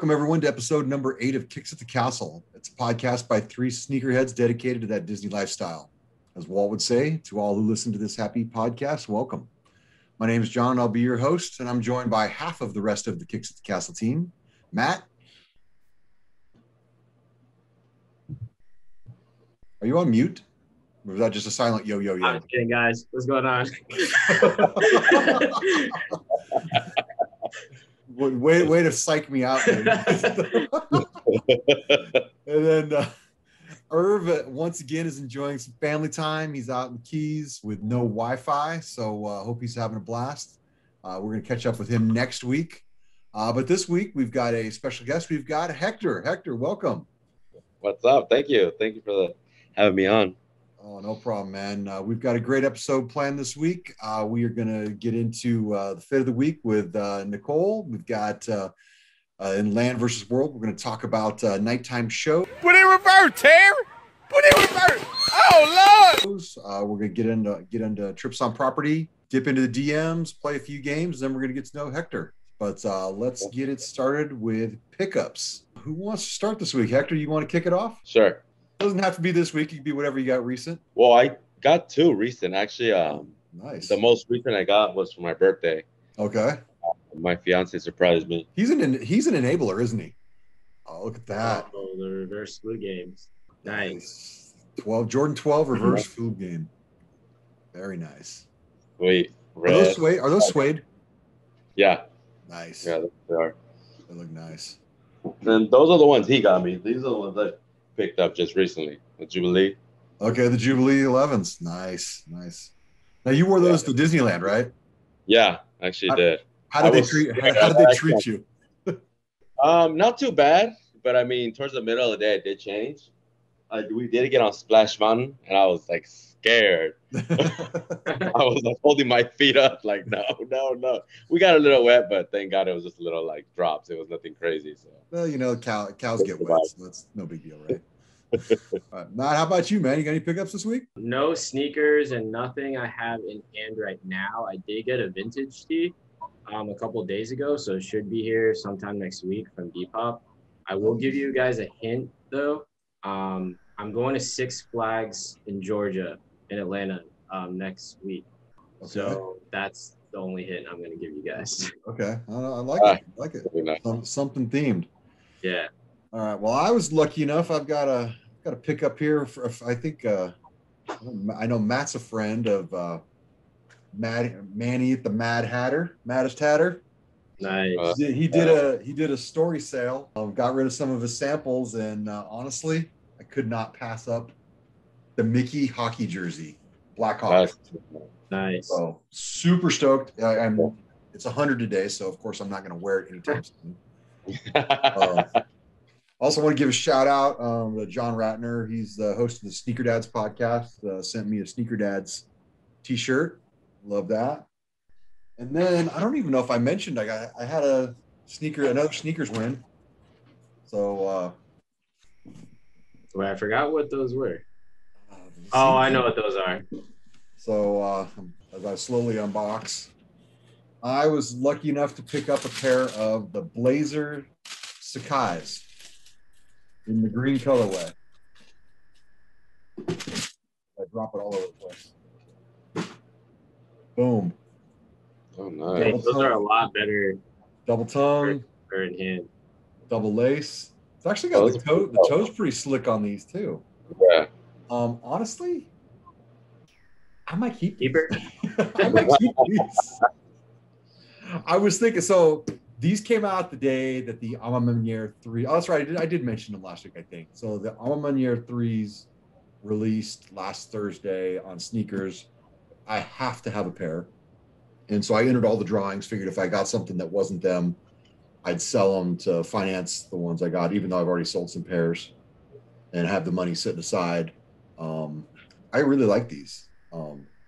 Welcome, everyone, to episode number 8 of Kicks at the Castle. It's a podcast by 3 sneakerheads dedicated to that Disney lifestyle. As Walt would say, to all who listen to this happy podcast, welcome. My name is John. I'll be your host, and I'm joined by half of the rest of the Kicks at the Castle team. Matt? Are you on mute? Or was that just a silent yo, yo, yo? I'm just kidding, guys. What's going on? Way to psych me out. And then Irv, once again, is enjoying some family time. He's out in the Keys with no Wi-Fi, so hope he's having a blast. We're going to catch up with him next week. But this week, we've got a special guest. We've got Hector. Hector, welcome. What's up? Thank you. Thank you for having me on. Oh, no problem, man. We've got a great episode planned this week. We are going to get into the fit of the week with Nicole. We've got in Land versus World, we're going to talk about nighttime show. Put it in reverse, Terry. Put it in reverse. Oh, Lord. We're going to get into trips on property, dip into the DMs, play a few games, and then we're going to get to know Hector. But let's get it started with pickups. Who wants to start this week? Hector, you want to kick it off? Sure. Doesn't have to be this week. It can be whatever you got recent. Well, I got 2 recent. Actually, nice. The most recent I got was for my birthday. Okay. My fiance surprised me. He's an enabler, isn't he? Oh, look at that. Oh, the reverse flu games. Nice. 12 reverse flu game. Very nice. Sweet. Are those suede? Yeah. Nice. Yeah, they are. They look nice. And those are the ones he got me. These are the ones I picked up just recently. The Jubilee. Okay, the Jubilee 11s. Nice. Now you wore those to Disneyland, right? Yeah, actually did. How did they treat you? Not too bad, but I mean, towards the middle of the day, it did change. We did get on Splash Mountain, and I was like scared. I was like holding my feet up, like no. We got a little wet, but thank God it was just a little like drops. It was nothing crazy. So well, cows get wet, so that's no big deal, right? All right, Matt, how about you, man? You got any pickups this week? No sneakers and nothing I have in hand right now. I did get a vintage tee a couple of days ago, so it should be here sometime next week from Depop. I will give you guys a hint though. I'm going to Six Flags in Georgia, in Atlanta, next week. Okay. So that's the only hint I'm going to give you guys. Okay, I like it. Something themed. Yeah. All right. Well, I was lucky enough. I've got a pickup here. I think I know Matt's a friend of Manny at the Maddest Hatter. Nice. He did a story sale. Got rid of some of his samples, and honestly, I could not pass up the Mickey hockey jersey, Blackhawks. Nice. So super stoked. It's 100 today, so of course I'm not going to wear it anytime soon. Also want to give a shout out to John Ratner. He's the host of the Sneaker Dads podcast. Sent me a Sneaker Dads t-shirt. Love that. And then I don't even know if I mentioned I had another sneakers win. So I forgot what those were. I know what those are. So as I slowly unbox, I was lucky enough to pick up a pair of the Blazer Sakai's in the green colorway. I drop it all over the place. Boom. Oh, nice. Hey, those are a lot better. Double tongue. Better in hand. Double lace. It's actually got the toe. The toe's pretty slick on these too. Yeah. Honestly, I might keep these. I might keep these. I was thinking, so these came out the day that the Alma Maniere 3. Oh, that's right. I did mention them last week, I think. So the Alma Maniere 3s released last Thursday on sneakers. I have to have a pair. And so I entered all the drawings, figured if I got something that wasn't them, I'd sell them to finance the ones I got, even though I've already sold some pairs and have the money sitting aside. I really like these.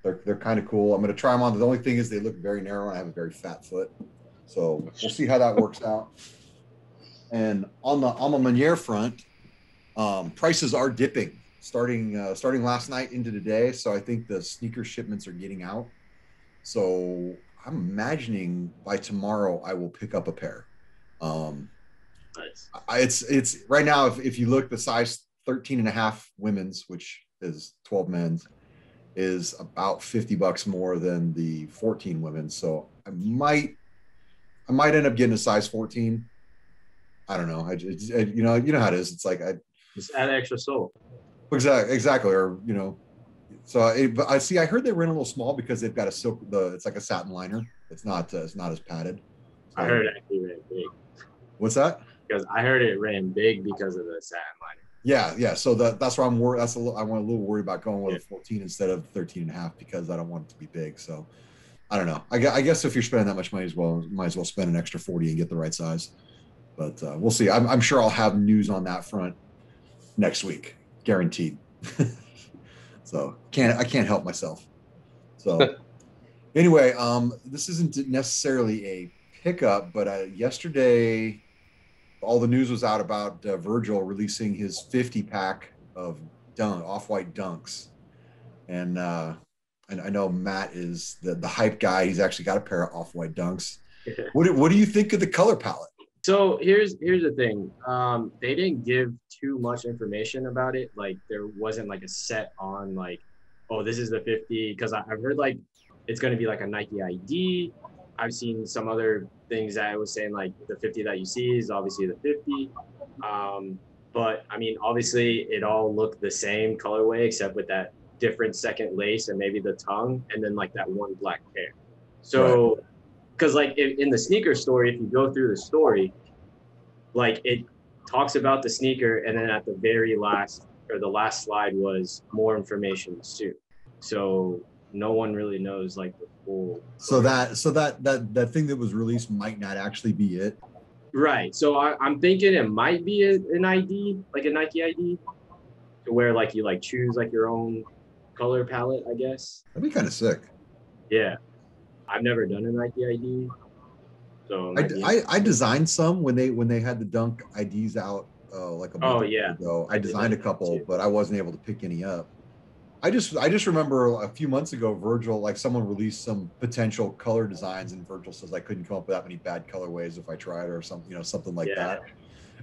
They're kind of cool. I'm going to try them on. The only thing is they look very narrow and I have a very fat foot. So we'll see how that works out. And on the Alma Maniere front, prices are dipping starting last night into today. So I think the sneaker shipments are getting out. So I'm imagining by tomorrow I will pick up a pair. Nice. It's right now, if you look, the size 13 and a half women's, which is 12 men's, is about $50 more than the 14 women's. So I might end up getting a size 14. I don't know. You know how it is. It's like Just add extra sole. Exactly. Or, so but I heard they ran a little small because they've got it's like a satin liner. It's not as padded. So, I heard it actually ran big. What's that? Because I heard it ran big because of the satin liner. Yeah. So that's why I'm worried. I'm a little worried about going with a 14 instead of 13 and a half because I don't want it to be big. So I don't know. I guess if you're spending that much money might as well spend an extra 40 and get the right size. But we'll see. I'm sure I'll have news on that front next week, guaranteed. So I can't help myself. So anyway, this isn't necessarily a pickup, but yesterday all the news was out about Virgil releasing his 50 pack of off-white dunks, and I know Matt is the hype guy. He's actually got a pair of off-white dunks. What do you think of the color palette? So here's the thing. They didn't give too much information about it. Like there wasn't like a set on like, oh, this is the 50. Because I've heard like it's going to be like a Nike ID. I've seen some other things that I was saying like the 50 that you see is obviously the 50. But I mean, obviously it all looked the same colorway except with that different second lace and maybe the tongue and then like that one black pair. So. Right. Because like in the sneaker story, if you go through the story, like it talks about the sneaker, and then at the very last or the last slide was more information soon. So no one really knows like the full. So that thing that was released might not actually be it. Right. So I'm thinking it might be an ID, like a Nike ID, to where like you like choose like your own color palette, I guess. That'd be kind of sick. Yeah. I've never done a Nike ID, so I designed some when they had the dunk IDs out like a month ago. I designed a couple, but I wasn't able to pick any up. I just remember a few months ago, Virgil, like someone released some potential color designs, and Virgil says I couldn't come up with that many bad colorways if I tried, or something, something like that.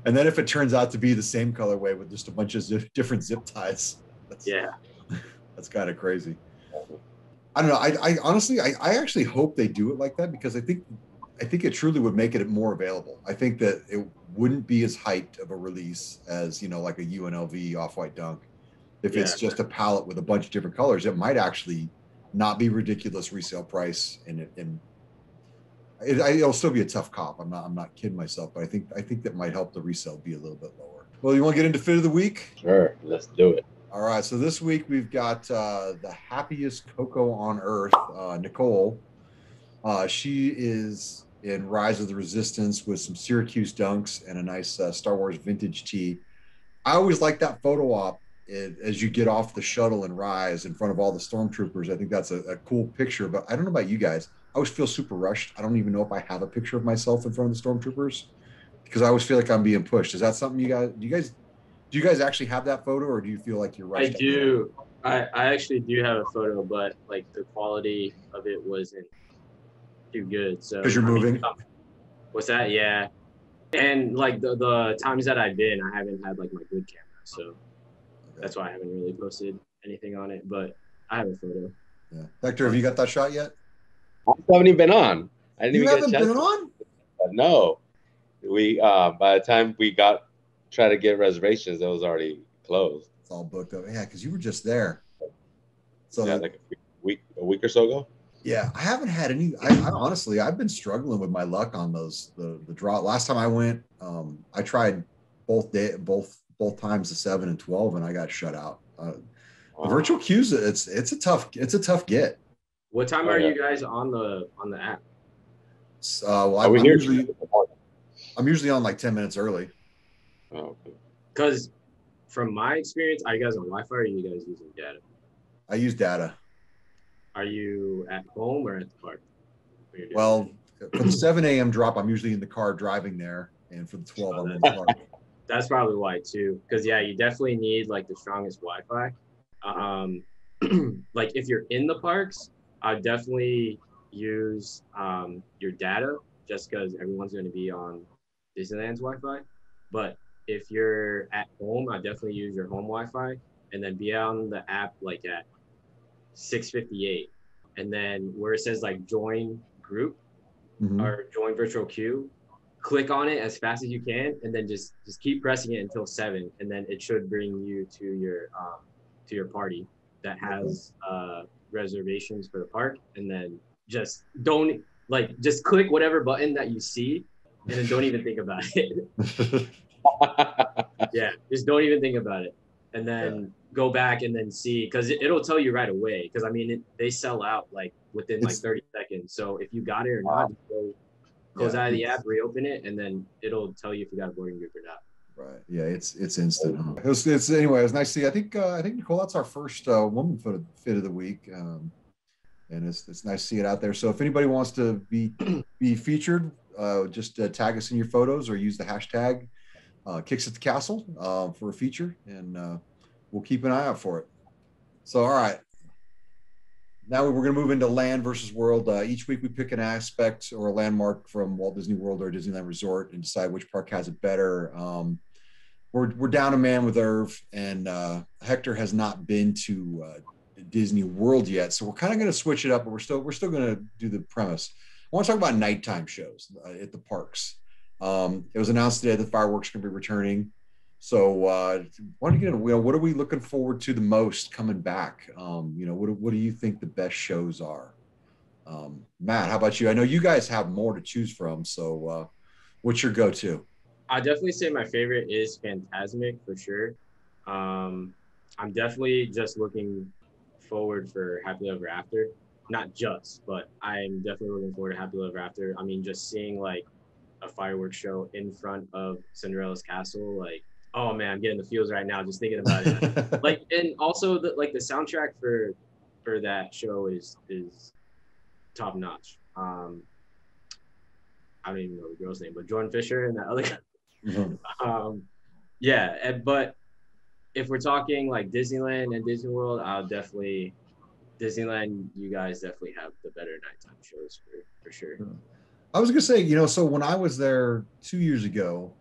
And then if it turns out to be the same colorway with just a bunch of different zip ties, that's kind of crazy. I don't know. I honestly, I actually hope they do it like that because I think it truly would make it more available. I think that it wouldn't be as hyped of a release as, like a UNLV off-white dunk. If it's just a palette with a bunch of different colors, it might actually not be ridiculous resale price, and it'll still be a tough cop. I'm not kidding myself, but I think that might help the resale be a little bit lower. Well, you want to get into fit of the week? Sure, let's do it. All right, so this week we've got the happiest Coco on earth, Nicole. She is in Rise of the Resistance with some Syracuse dunks and a nice Star Wars vintage tee. I always like that photo op as you get off the shuttle and Rise in front of all the stormtroopers. I think that's a cool picture, but I don't know about you guys. I always feel super rushed. I don't even know if I have a picture of myself in front of the stormtroopers because I always feel like I'm being pushed. Is that something do you guys actually have that photo, or do you feel like you're rushed? I do. I actually do have a photo, but like the quality of it wasn't too good. So because you're moving. What's that? Yeah. And like the times that I've been, I haven't had like my good camera, so that's why I haven't really posted anything on it. But I have a photo. Yeah. Hector, have you got that shot yet? I haven't even been on. I didn't you even haven't get a chance been on? No. We by the time we try to get reservations, it was already closed. It's all booked up. Yeah, because you were just there. So like a week or so ago. Yeah, I haven't had any. I honestly, I've been struggling with my luck on those the draw. Last time I went, I tried both times the 7 and 12, and I got shut out. The virtual queues, it's a tough get. What time are you guys on the app? Well, I'm usually on like 10 minutes early. Oh, okay. Because from my experience, are you guys on Wi-Fi or are you guys using data? I use data. Are you at home or at the park? Well, for the 7 a.m. drop, I'm usually in the car driving there, and for the 12, I'm in the park. That's probably why too. Because you definitely need like the strongest Wi-Fi. Like if you're in the parks, I'd definitely use your data just because everyone's going to be on Disneyland's Wi-Fi. But if you're at home, I definitely use your home Wi-Fi, and then be on the app like at 6:58, and then where it says like join group or join virtual queue, click on it as fast as you can, and then just keep pressing it until 7, and then it should bring you to your party that has reservations for the park. And then just click whatever button that you see, and then don't even think about it. Yeah, just don't even think about it, and then go back and then see, because it'll tell you right away, because I mean they sell out like within like 30 seconds. So if you got it or not, just go close out of the app, reopen it, and then it'll tell you if you got a boarding group or not. Right. Yeah, it's instant. Huh? Anyway, it was nice to see. I think Nicole, that's our first woman fit of the week. And it's nice to see it out there. So if anybody wants to be featured, just tag us in your photos or use the hashtag KicksattheCastle for a feature, and we'll keep an eye out for it. So, all right. Now we're going to move into land versus world. Each week we pick an aspect or a landmark from Walt Disney World or Disneyland Resort and decide which park has it better. We're down a man with Irv, and Hector has not been to Disney World yet, so we're kind of going to switch it up, but we're still going to do the premise. I want to talk about nighttime shows at the parks. It was announced today that fireworks are going to be returning. So why don't you get into, what are we looking forward to the most coming back? What do you think the best shows are? Matt, how about you? I know you guys have more to choose from. So what's your go-to? I definitely say my favorite is Fantasmic for sure. I'm definitely just looking forward for Happily Ever After. Not just, but I'm definitely looking forward to Happily Ever After. I mean, just seeing like a fireworks show in front of Cinderella's castle, like, oh man, I'm getting the feels right now just thinking about it. Like, and also the soundtrack for that show is top notch. I don't even know the girl's name, but Jordan Fisher and that other guy. But if we're talking like Disneyland and Disney World, Disneyland, you guys definitely have the better nighttime shows for sure. I was gonna say, so when I was there 2 years ago,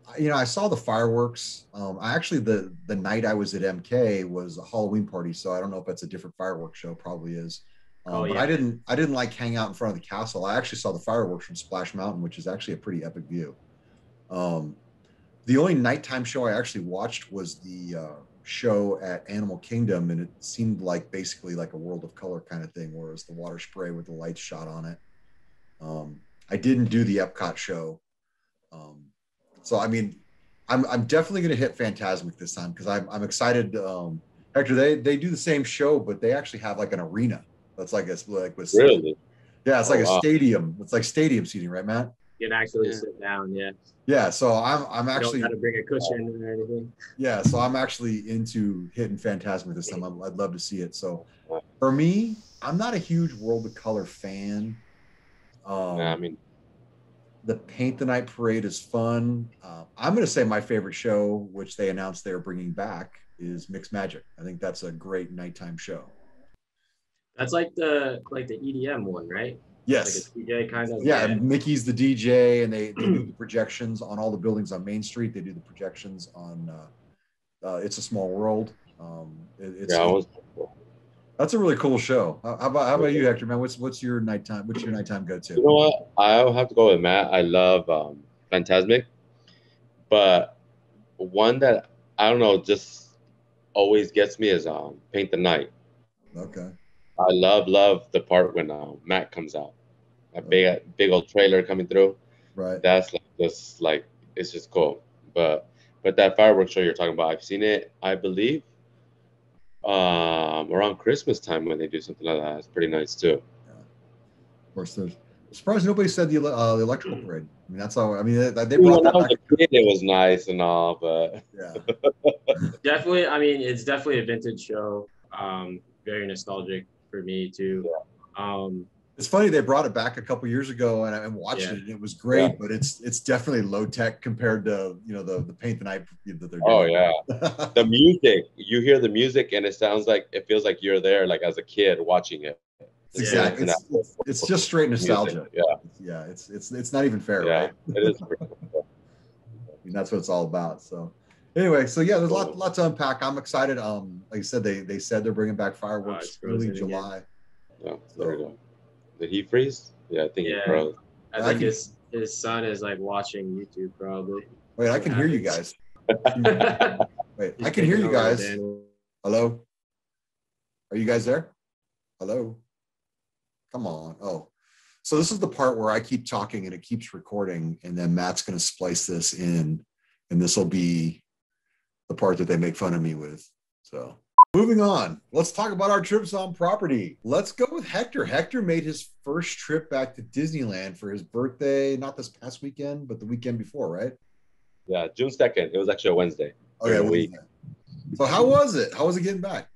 I saw the fireworks. I actually the night I was at MK was a Halloween party, so I don't know if that's a different fireworks show. Probably is. But I didn't like hang out in front of the castle. I actually saw the fireworks from Splash Mountain, which is actually a pretty epic view. The only nighttime show I actually watched was the show at Animal Kingdom, and it seemed like basically like a World of Color kind of thing, whereas the water spray with the lights shot on it. I didn't do the Epcot show. So I mean, I'm definitely going to hit Fantasmic this time because I'm excited. Hector, they do the same show, but they actually have like an arena. That's like with really, yeah, it's like a stadium. It's like stadium seating, right, Matt? You can actually sit down, yeah. Yeah, so I'm actually. You don't got to bring a cushion or anything. Yeah, so I'm actually into hitting Fantasmic this time. I'd love to see it. So for me, I'm not a huge World of Color fan. I mean, the Paint the Night Parade is fun. I'm going to say my favorite show, which they announced they're bringing back, is Mixed Magic. I think that's a great nighttime show. That's like the EDM one, right? Yes. Like a DJ kind of. Yeah, Mickey's the DJ, and they do the projections on all the buildings on Main Street. They do the projections on It's a Small World. That's a really cool show. How about you, Hector? Man, what's your nighttime go-to? You know what? I'll have to go with Matt. I love Fantasmic, but one that I don't know just always gets me is Paint the Night. Okay. I love the part when Matt comes out. A big old trailer coming through. Right. That's it's just cool. But that fireworks show you're talking about, I've seen it, I believe, around Christmas time when they do something like that. It's pretty nice too. Yeah. Of course, I'm surprised nobody said the electrical parade. I mean, that's all. I mean, they brought that back. It was nice and all, but yeah. Definitely. I mean, it's definitely a vintage show. Very nostalgic for me too. Yeah. It's funny they brought it back a couple years ago, and I watched it, and it was great. Yeah. But it's definitely low tech compared to the Paint the Night that they're doing. Oh yeah, the music. You hear the music, and it feels like you're there, like as a kid watching it. Exactly. It's just straight nostalgia. Music. Yeah. Yeah. It's not even fair, right? It is. mean, that's what it's all about. So anyway, so yeah, there's a lot to unpack. I'm excited. Like I said, they said they're bringing back fireworks early July. Yeah, there we go. Did he freeze? Yeah, I think he froze. I think his son is like watching YouTube probably. Wait, I can hear you guys. Wait, I can hear you guys. Hello? Are you guys there? Hello? Come on. Oh, so this is the part where I keep talking and it keeps recording, and then Matt's going to splice this in, and this will be the part that they make fun of me with. So moving on, let's talk about our trips on property. Let's go with Hector. Hector made his first trip back to Disneyland for his birthday, not this past weekend, but the weekend before, right? Yeah, June 2nd. It was actually a Wednesday. Okay, Wednesday. So how was it? How was it getting back?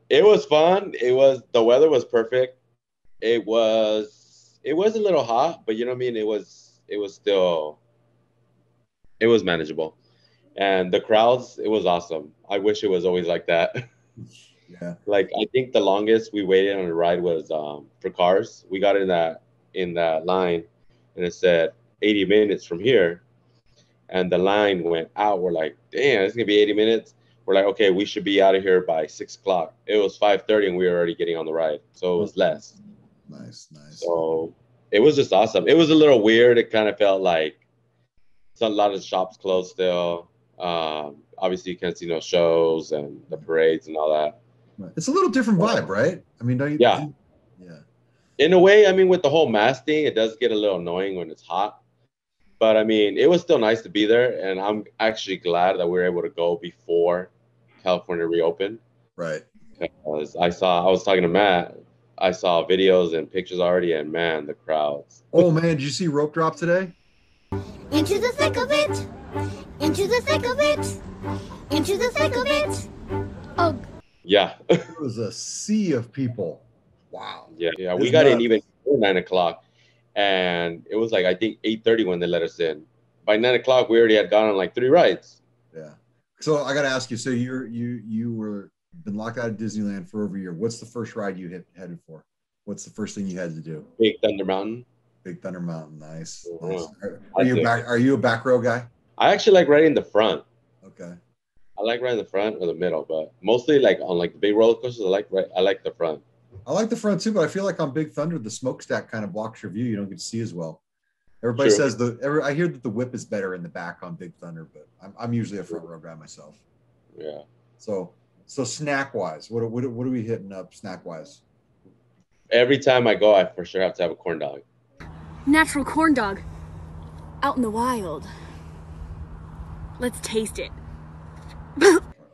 It was fun. The weather was perfect. It was a little hot, but you know what I mean? It was manageable. And the crowds, it was awesome. I wish it was always like that. Yeah. Like I think the longest we waited on a ride was for cars. We got in that line and it said 80 minutes from here. And the line went out. We're like, damn, it's gonna be 80 minutes. We're like, okay, we should be out of here by 6 o'clock. It was 5:30 and we were already getting on the ride. So it was less. Nice. So it was just awesome. It was a little weird. It kind of felt like a lot of shops closed still. Obviously you can't see no shows and the parades and all that. Right. It's a little different vibe, right? I mean, don't you? Yeah. In a way, I mean, with the whole mask thing, it does get a little annoying when it's hot. But I mean, it was still nice to be there, and I'm actually glad that we were able to go before California reopened. Right. Because I was talking to Matt, I saw videos and pictures already, and man, the crowds. Oh man, did you see Rope Drop today? Into the thick of it. Into the thick of it. Into the thick of it. Oh. Yeah. It was a sea of people. Wow. Yeah. We got in even before 9 o'clock. And it was like, I think 8:30 when they let us in. By 9 o'clock, we already had gone on like 3 rides. Yeah. So I got to ask you, so you were been locked out of Disneyland for over a year. What's the first ride you headed for? What's the first thing you had to do? Big Thunder Mountain. Big Thunder Mountain. Nice. Nice. Are you a back row guy? I actually like riding the front. Okay. I like riding the front or the middle, but mostly like on like the big roller coasters, I like the front. I like the front too, but I feel like on Big Thunder, the smokestack kind of blocks your view. You don't get to see as well. Everybody says I hear that the whip is better in the back on Big Thunder, but I'm usually a front row guy myself. Yeah. So snack wise, what are we hitting up snack wise? Every time I go, I for sure have to have a corn dog. Natural corn dog. Out in the wild. Let's taste it.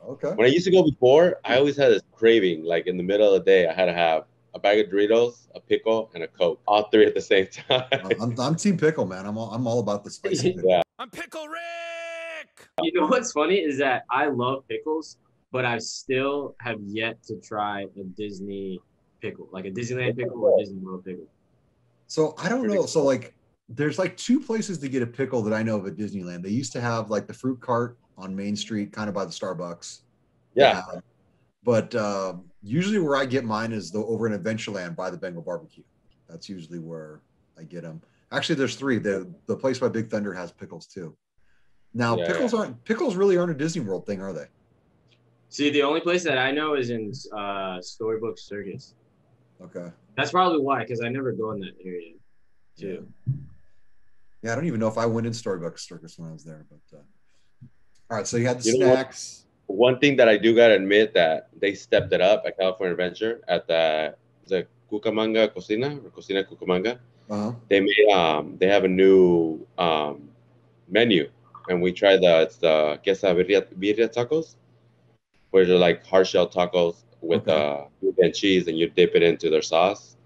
Okay. When I used to go before, I always had this craving. Like in the middle of the day, I had to have a bag of Doritos, a pickle, and a Coke. All 3 at the same time. I'm Team Pickle, man. I'm all about the spicy pickle. Yeah. I'm Pickle Rick. You know what's funny is that I love pickles, but I still have yet to try a Disney pickle, like a Disneyland pickle or a Disney World pickle. So I don't know. So like, there's like 2 places to get a pickle that I know of at Disneyland. They used to have like the fruit cart on Main Street, kind of by the Starbucks. Yeah. But usually where I get mine is over in Adventureland by the Bengal Barbecue. That's usually where I get them. Actually, there's 3. The place by Big Thunder has pickles too. Now, pickles really aren't a Disney World thing, are they? See, the only place that I know is in Storybook Circus. Okay. That's probably why, because I never go in that area too. Yeah, I don't even know if I went in Storybook Circus when I was there. But all right, so you had the snacks. One thing that I do gotta admit that they stepped it up at California Adventure at the Cucamonga Cocina or Cocina Cucamonga. Uh-huh. They made they have a new menu, and we tried the quesadilla tacos, where they're like hard shell tacos with meat and cheese, and you dip it into their sauce.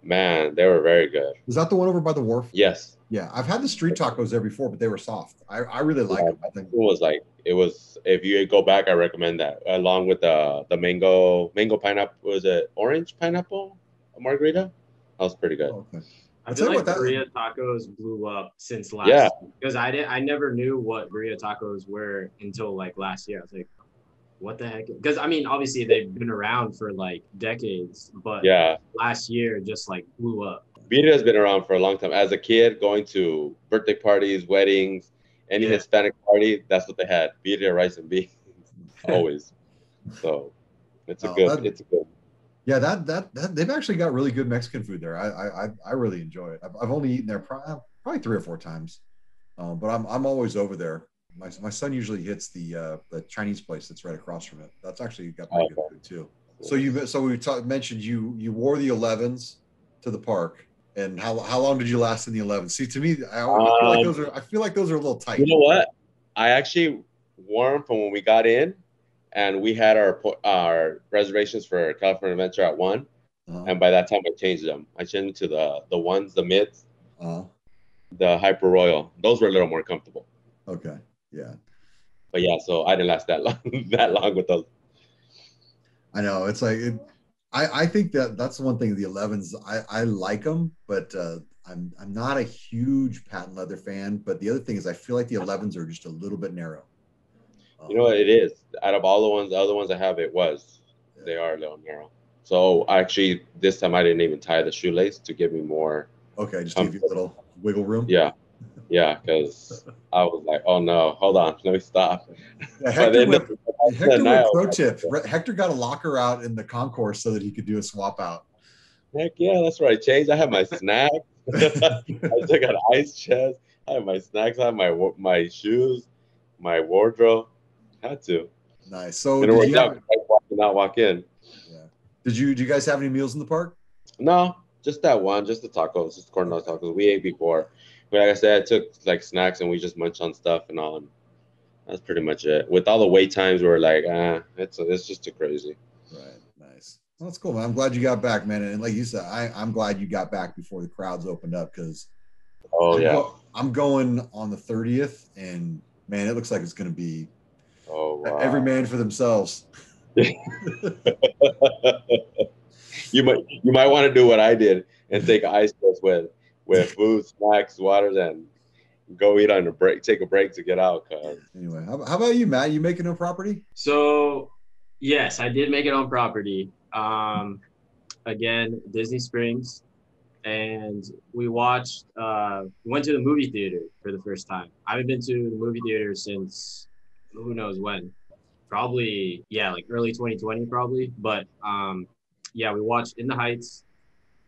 Man, they were very good. Was that the one over by the wharf? Yes. Yeah, I've had the street tacos there before, but they were soft. I really like them. I think it was. If you go back, I recommend that along with the mango pineapple. Was it orange pineapple margarita? That was pretty good. Okay. I feel like burrito tacos blew up since last year, because I never knew what burrito tacos were until like last year. I was like, what the heck? Because I mean, obviously they've been around for like decades, but last year just like blew up. Birria has been around for a long time. As a kid, going to birthday parties, weddings, Any Yeah. Hispanic party, that's what they had: birria, rice, and beans, always. So it's a good. Yeah, that they've actually got really good Mexican food there. I really enjoy it. I've only eaten there probably 3 or 4 times, but I'm always over there. My son usually hits the Chinese place that's right across from it. That's actually got pretty good food too. So we mentioned you wore the 11s to the park, and how long did you last in the 11s? See, to me, I feel like those are a little tight. You know what? I actually wore them from when we got in, and we had our reservations for California Adventure at 1, and by that time I changed them. I changed them to the ones, the mids, the Hyper Royal. Those were a little more comfortable. Okay, yeah. But yeah, so I didn't last that long with those. I know, it's like I think that's the one thing. The 11s, I like them, but I'm not a huge patent leather fan. But the other thing is, I feel like the 11s are just a little bit narrow. You know what it is? Out of all the other ones I have, they are a little narrow. So actually, this time I didn't even tie the shoelace to give me more. Okay, just give you a little wiggle room. Yeah, because I was like, oh no, hold on, let me stop. Yeah, Hector went pro tip. Hector got a locker out in the concourse so that he could do a swap out. Heck yeah, that's right. I changed. I had my snacks. I took an ice chest. I had my snacks. I had my shoes, my wardrobe. Had to. Nice. So did you walk in? Yeah. Did you guys have any meals in the park? No, just that one, just the tacos, just corn dog tacos. We ate before. But like I said, I took like snacks and we just munched on stuff and all. And that's pretty much it. With all the wait times, we were like, it's just too crazy. Right. Nice. Well, that's cool, man. I'm glad you got back, man. And like you said, I'm glad you got back before the crowds opened up, because I'm going on the 30th, and man, it looks like it's going to be every man for themselves. You might want to do what I did and take an ice chest with food, snacks, waters, and go eat on a break. Take a break to get out. Anyway, how about you, Matt? You making it on property? So, yes, I did make it on property. Again, Disney Springs, and we went to the movie theater for the first time. I haven't been to the movie theater since who knows when. Probably, like early 2020 probably. But we watched In the Heights,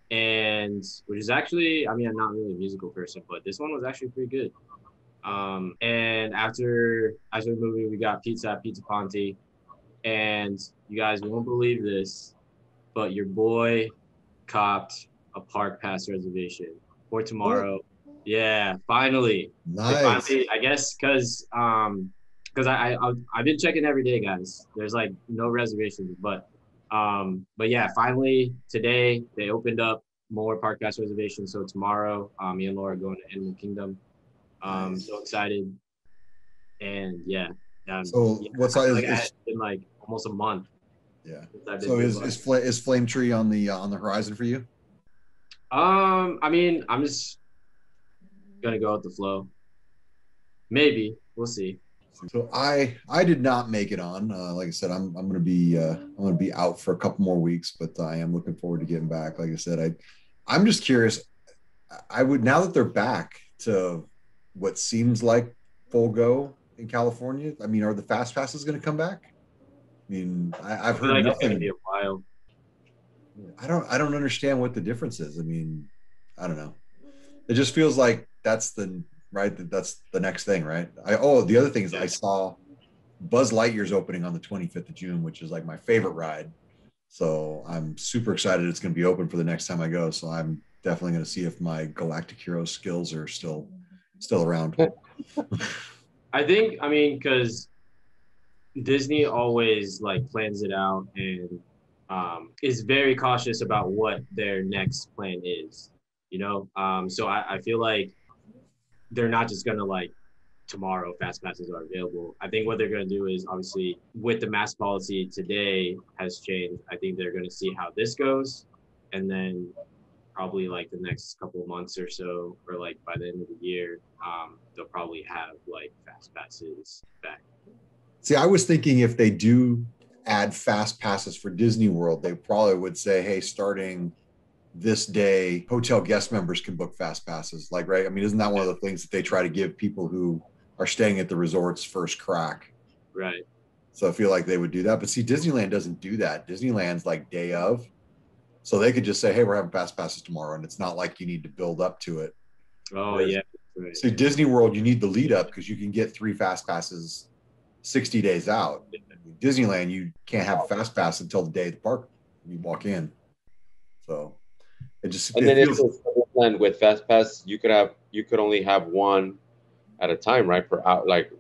and which is actually, I mean, I'm not really a musical person, but this one was actually pretty good. And after the movie, we got pizza at Pizza Ponte, and you guys won't believe this, but your boy copped a park pass reservation for tomorrow. Oh. Yeah, finally. Nice. Finally, I guess because I've been checking every day, guys. There's like no reservations, but yeah, finally today they opened up more park pass reservations. So tomorrow, me and Laura are going to Animal Kingdom. So excited, and what's it's been like almost a month. Yeah. So is Flame Tree on the horizon for you? I mean, I'm just gonna go with the flow. Maybe we'll see. So I did not make it on. Like I said, I'm gonna be out for a couple more weeks, but I am looking forward to getting back. Like I said, I'm just curious. I would, now that they're back to what seems like full go in California. I mean, are the fast passes going to come back? I mean, I've heard like nothing. It's going to be a while. I don't understand what the difference is. I mean, I don't know. It just feels like that's the next thing, right? The other thing is I saw Buzz Lightyear's opening on the 25th of June, which is like my favorite ride. So I'm super excited it's going to be open for the next time I go. So I'm definitely going to see if my Galactic Hero skills are still around. I mean, because Disney always like plans it out and is very cautious about what their next plan is, so I feel like they're not just gonna like tomorrow fast passes are available. I think what they're gonna do is, obviously with the mask policy today has changed, I think they're gonna see how this goes, and then probably like the next couple of months or so, or like by the end of the year, they'll probably have like fast passes back. See, I was thinking if they do add fast passes for Disney World, they probably would say, hey, starting this day, hotel guest members can book fast passes. Like, right? I mean, isn't that one of the things that they try to give people who are staying at the resort's first crack. Right. So I feel like they would do that. But see, Disneyland doesn't do that. Disneyland's like day of. So they could just say, hey, we're having fast passes tomorrow. And it's not like you need to build up to it. Oh, Whereas, yeah. Right. See, Disney World, you need the lead up because you can get 3 fast passes 60 days out. Disneyland, you can't have a fast pass until the day of the park when you walk in. So it just and then feels... if with fast pass, you could only have one at a time, right? Per out, like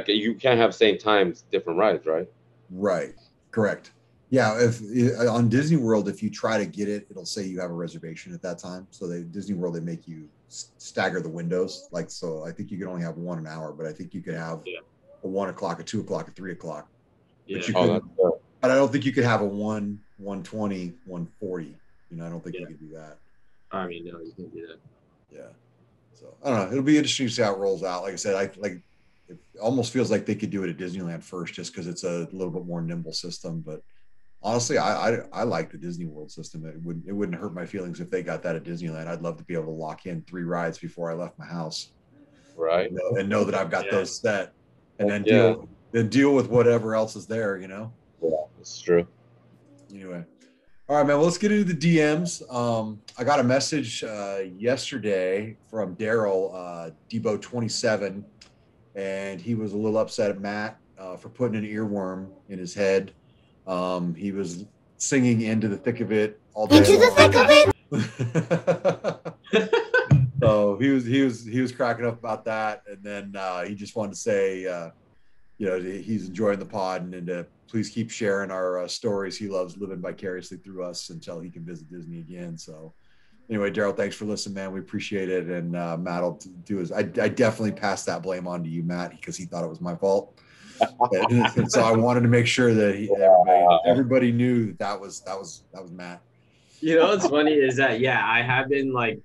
you can't have same times different rides, right? Right. Correct. Yeah. If on Disney World, if you try to get it, it'll say you have a reservation at that time. So Disney World, they make you stagger the windows. Like, so I think you can only have one an hour, but I think you could have a 1 o'clock, a 2 o'clock, a 3 o'clock. Yeah. But I don't think you could have a 1, 120, 140. You know, I don't think you could do that. I mean, no, you can't do that. Yeah. So I don't know. It'll be interesting to see how it rolls out. Like I said, it almost feels like they could do it at Disneyland first, just because it's a little bit more nimble system. But honestly, I like the Disney World system. It wouldn't hurt my feelings if they got that at Disneyland. I'd love to be able to lock in 3 rides before I left my house, right? And know that I've got those set, and then deal with whatever else is there. You know. Yeah, that's true. Anyway. All right, man. Well, let's get into the DMs. I got a message yesterday from Daryl, Debo27, and he was a little upset at Matt for putting an earworm in his head. He was singing "Into the Thick of It" all day. Into the thick of it. So he was cracking up about that, and then he just wanted to say, he's enjoying the pod and please keep sharing our stories. He loves living vicariously through us until he can visit Disney again. So anyway, Daryl, thanks for listening, man. We appreciate it. And Matt will do his, I definitely passed that blame on to you, Matt, because he thought it was my fault. And so I wanted to make sure that everybody knew that was Matt. You know, what's funny is that, I have been like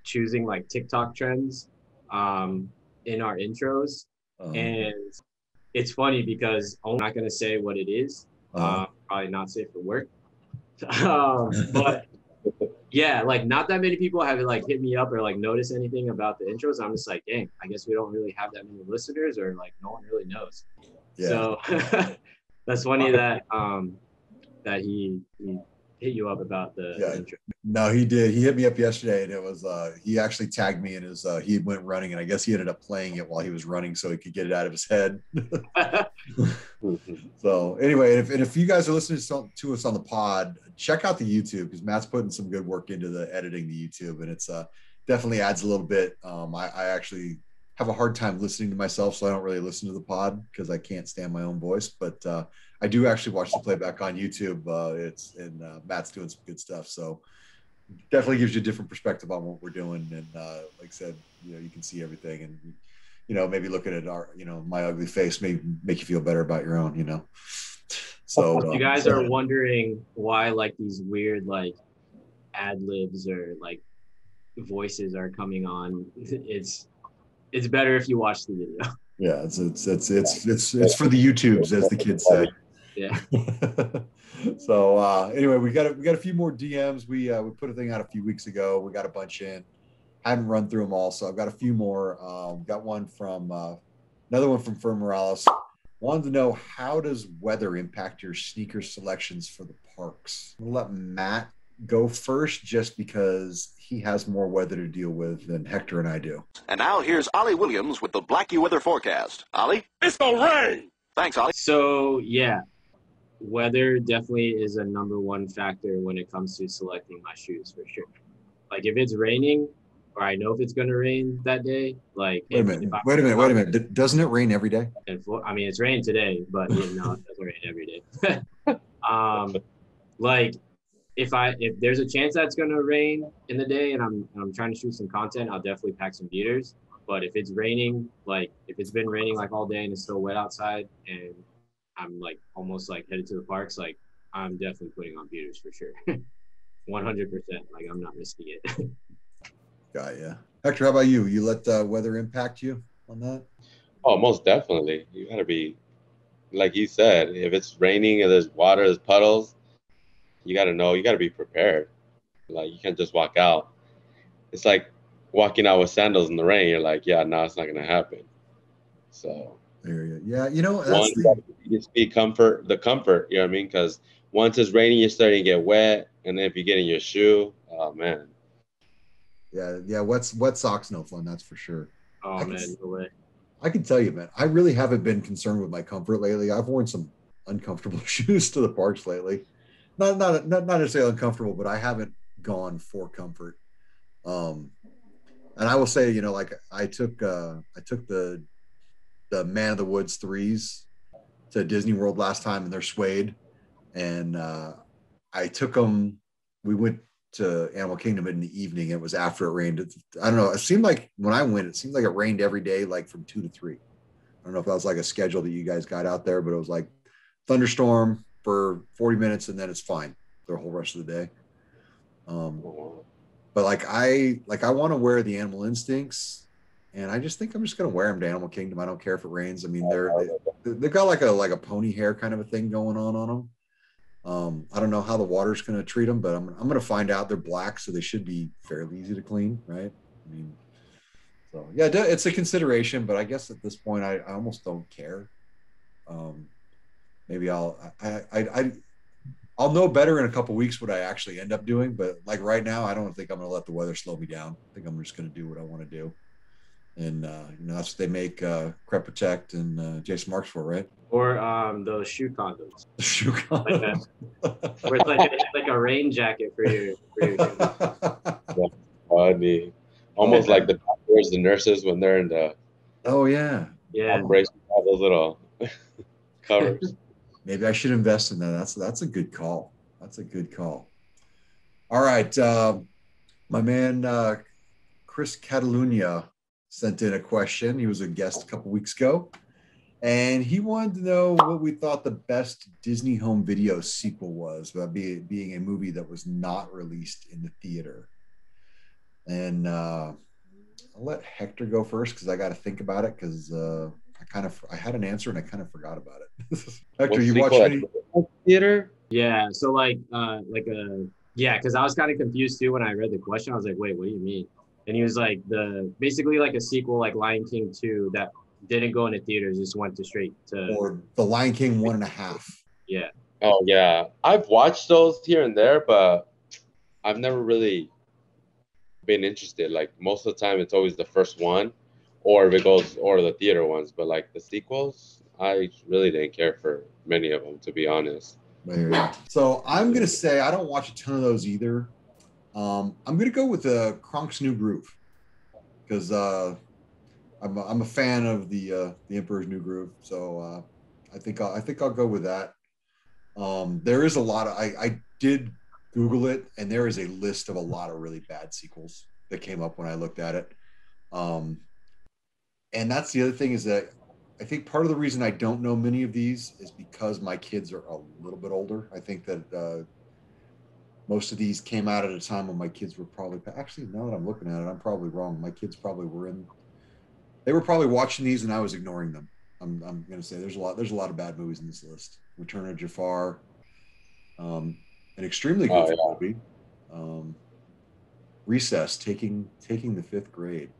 choosing like TikTok trends in our intros. And it's funny because I'm not going to say what it is. Probably not safe for work. But yeah, like not that many people have like hit me up or like noticed anything about the intros. I'm just like, dang, I guess we don't really have that many listeners, or like no one really knows. Yeah. So that's funny that he hit you up about the intro. No, he did. He hit me up yesterday, and it was he actually tagged me in his he went running, and I guess he ended up playing it while he was running so he could get it out of his head. So anyway, if you guys are listening to us on the pod, check out the YouTube, because Matt's putting some good work into the editing the YouTube, and it's definitely adds a little bit. I actually have a hard time listening to myself, so I don't really listen to the pod because I can't stand my own voice, but I do actually watch the playback on YouTube. Matt's doing some good stuff, so definitely gives you a different perspective on what we're doing. And like I said, you can see everything, and maybe looking at our, my ugly face may make you feel better about your own, So if you guys are wondering why like these weird like ad libs or like voices are coming on, it's better if you watch the video. Yeah, it's for the YouTubes, as the kids say. Yeah. So anyway, we got a few more DMs. We put a thing out a few weeks ago. We got a bunch in. I haven't run through them all, so I've got a few more. Got one from another one from Fern Morales. Wanted to know, how does weather impact your sneaker selections for the parks? I'm gonna let Matt go first, just because he has more weather to deal with than Hector and I do. And now here's Ollie Williams with the Blackie weather forecast. Ollie? It's gonna rain! Thanks, Ollie. So, weather definitely is a number one factor when it comes to selecting my shoes, for sure. Like, if it's raining, or I know if it's going to rain that day, like... Wait a minute. Doesn't it rain every day? I mean, it's raining today, but no, it doesn't rain every day. Like, if there's a chance that's going to rain in the day and I'm trying to shoot some content, I'll definitely pack some beaters. But if it's raining, like if it's been raining like all day and it's still wet outside and I'm like almost like headed to the parks, like I'm definitely putting on beaters for sure. 100%. Like I'm not risking it. Got ya. Hector, how about you? You let weather impact you on that? Oh, most definitely. You gotta be, like you said, if it's raining and there's water, there's puddles, you gotta know, you gotta be prepared. Like you can't just walk out. It's like walking out with sandals in the rain. You're like, yeah, no, it's not gonna happen. So yeah, you know, one, you just be the comfort, you know what I mean? Because once it's raining, you're starting to get wet, and then if you get in your shoe, oh man. Yeah, wet socks no fun, that's for sure. Oh man, no way. I can tell you, man, I really haven't been concerned with my comfort lately. I've worn some uncomfortable shoes to the parks lately. Not necessarily uncomfortable, but I haven't gone for comfort. And I will say, you know, like I took the Man of the Woods 3s to Disney World last time, and they're suede. And I took them. We went to Animal Kingdom in the evening. It was after it rained. I don't know. It seemed like when I went, it seemed like it rained every day, like from 2 to 3. I don't know if that was like a schedule that you guys got out there, but it was like thunderstorm for 40 minutes and then it's fine the whole rest of the day. But I want to wear the Animal Instincts, and I just think I'm just going to wear them to Animal Kingdom. I don't care if it rains. I mean, they've got like a pony hair kind of a thing going on them. I don't know how the water's going to treat them, but I'm going to find out. They're black, so they should be fairly easy to clean, right? I mean, so yeah, it's a consideration, but I guess at this point, I almost don't care. Maybe I'll know better in a couple of weeks what I actually end up doing, but like right now, I don't think I'm going to let the weather slow me down. I think I'm just going to do what I want to do. And you know, that's what they make Crep Protect and Jason Marks for, right? Or those shoe condoms. Shoe condoms. Where it's like a rain jacket for your That's funny. Almost like the doctors, the nurses when they're in the brace, have those little covers. Maybe I should invest in that. That's a good call. That's a good call. All right, my man Chris Catalunya sent in a question. He was a guest a couple weeks ago, and he wanted to know what we thought the best Disney home video sequel was, about being a movie that was not released in the theater. And I'll let Hector go first because I got to think about it, because I had an answer and I kind of forgot about it. Hector, you watched any theater? Yeah, so because I was kind of confused too when I read the question. I was like, wait, what do you mean? And he was like, basically like a sequel like Lion King 2 that didn't go into theaters, just went straight to, or The Lion King 1.5. Yeah. Oh yeah, I've watched those here and there, but I've never really been interested. Like most of the time, it's always the first one, or the theater ones. But like the sequels, I really didn't care for many of them, to be honest. So I'm gonna say I don't watch a ton of those either. I'm gonna go with Kronk's New Groove, because I'm a fan of the Emperor's New Groove. So I think I'll go with that. There is a lot of I did Google it, and there is a list of a lot of really bad sequels that came up when I looked at it. And that's the other thing, is that I think part of the reason I don't know many of these is because my kids are a little bit older. I think that most of these came out at a time when my kids were probably, actually, now that I'm looking at it, I'm probably wrong. My kids probably they were probably watching these and I was ignoring them. I'm going to say there's a lot of bad movies in this list. Return of Jafar, an extremely goofy movie. Recess, taking the 5th grade.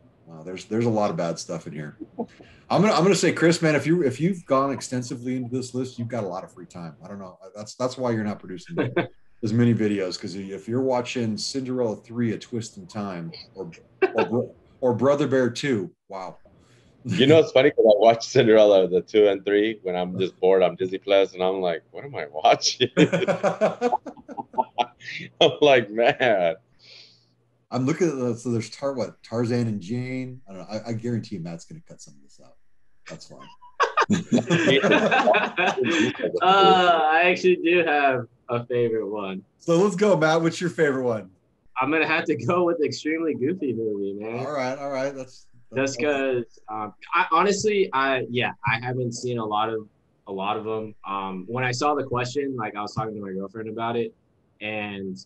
There's a lot of bad stuff in here. I'm gonna say, Chris, man, if you've gone extensively into this list, you've got a lot of free time. I don't know. That's why you're not producing as many videos, because if you're watching Cinderella 3: A Twist in Time, or Brother Bear 2, wow. You know, it's funny because I watch Cinderella, the 2 and 3, when I'm just bored. I'm Disney Plus, and I'm like, what am I watching? I'm like, man. I'm looking at so there's Tarzan and Jane. I don't know. I guarantee you Matt's going to cut some of this out. That's fine. I actually do have a favorite one. So let's go, Matt. What's your favorite one? I'm gonna have to go with Extremely Goofy movie, man. All right. That's just because I haven't seen a lot of them. When I saw the question, like I was talking to my girlfriend about it, and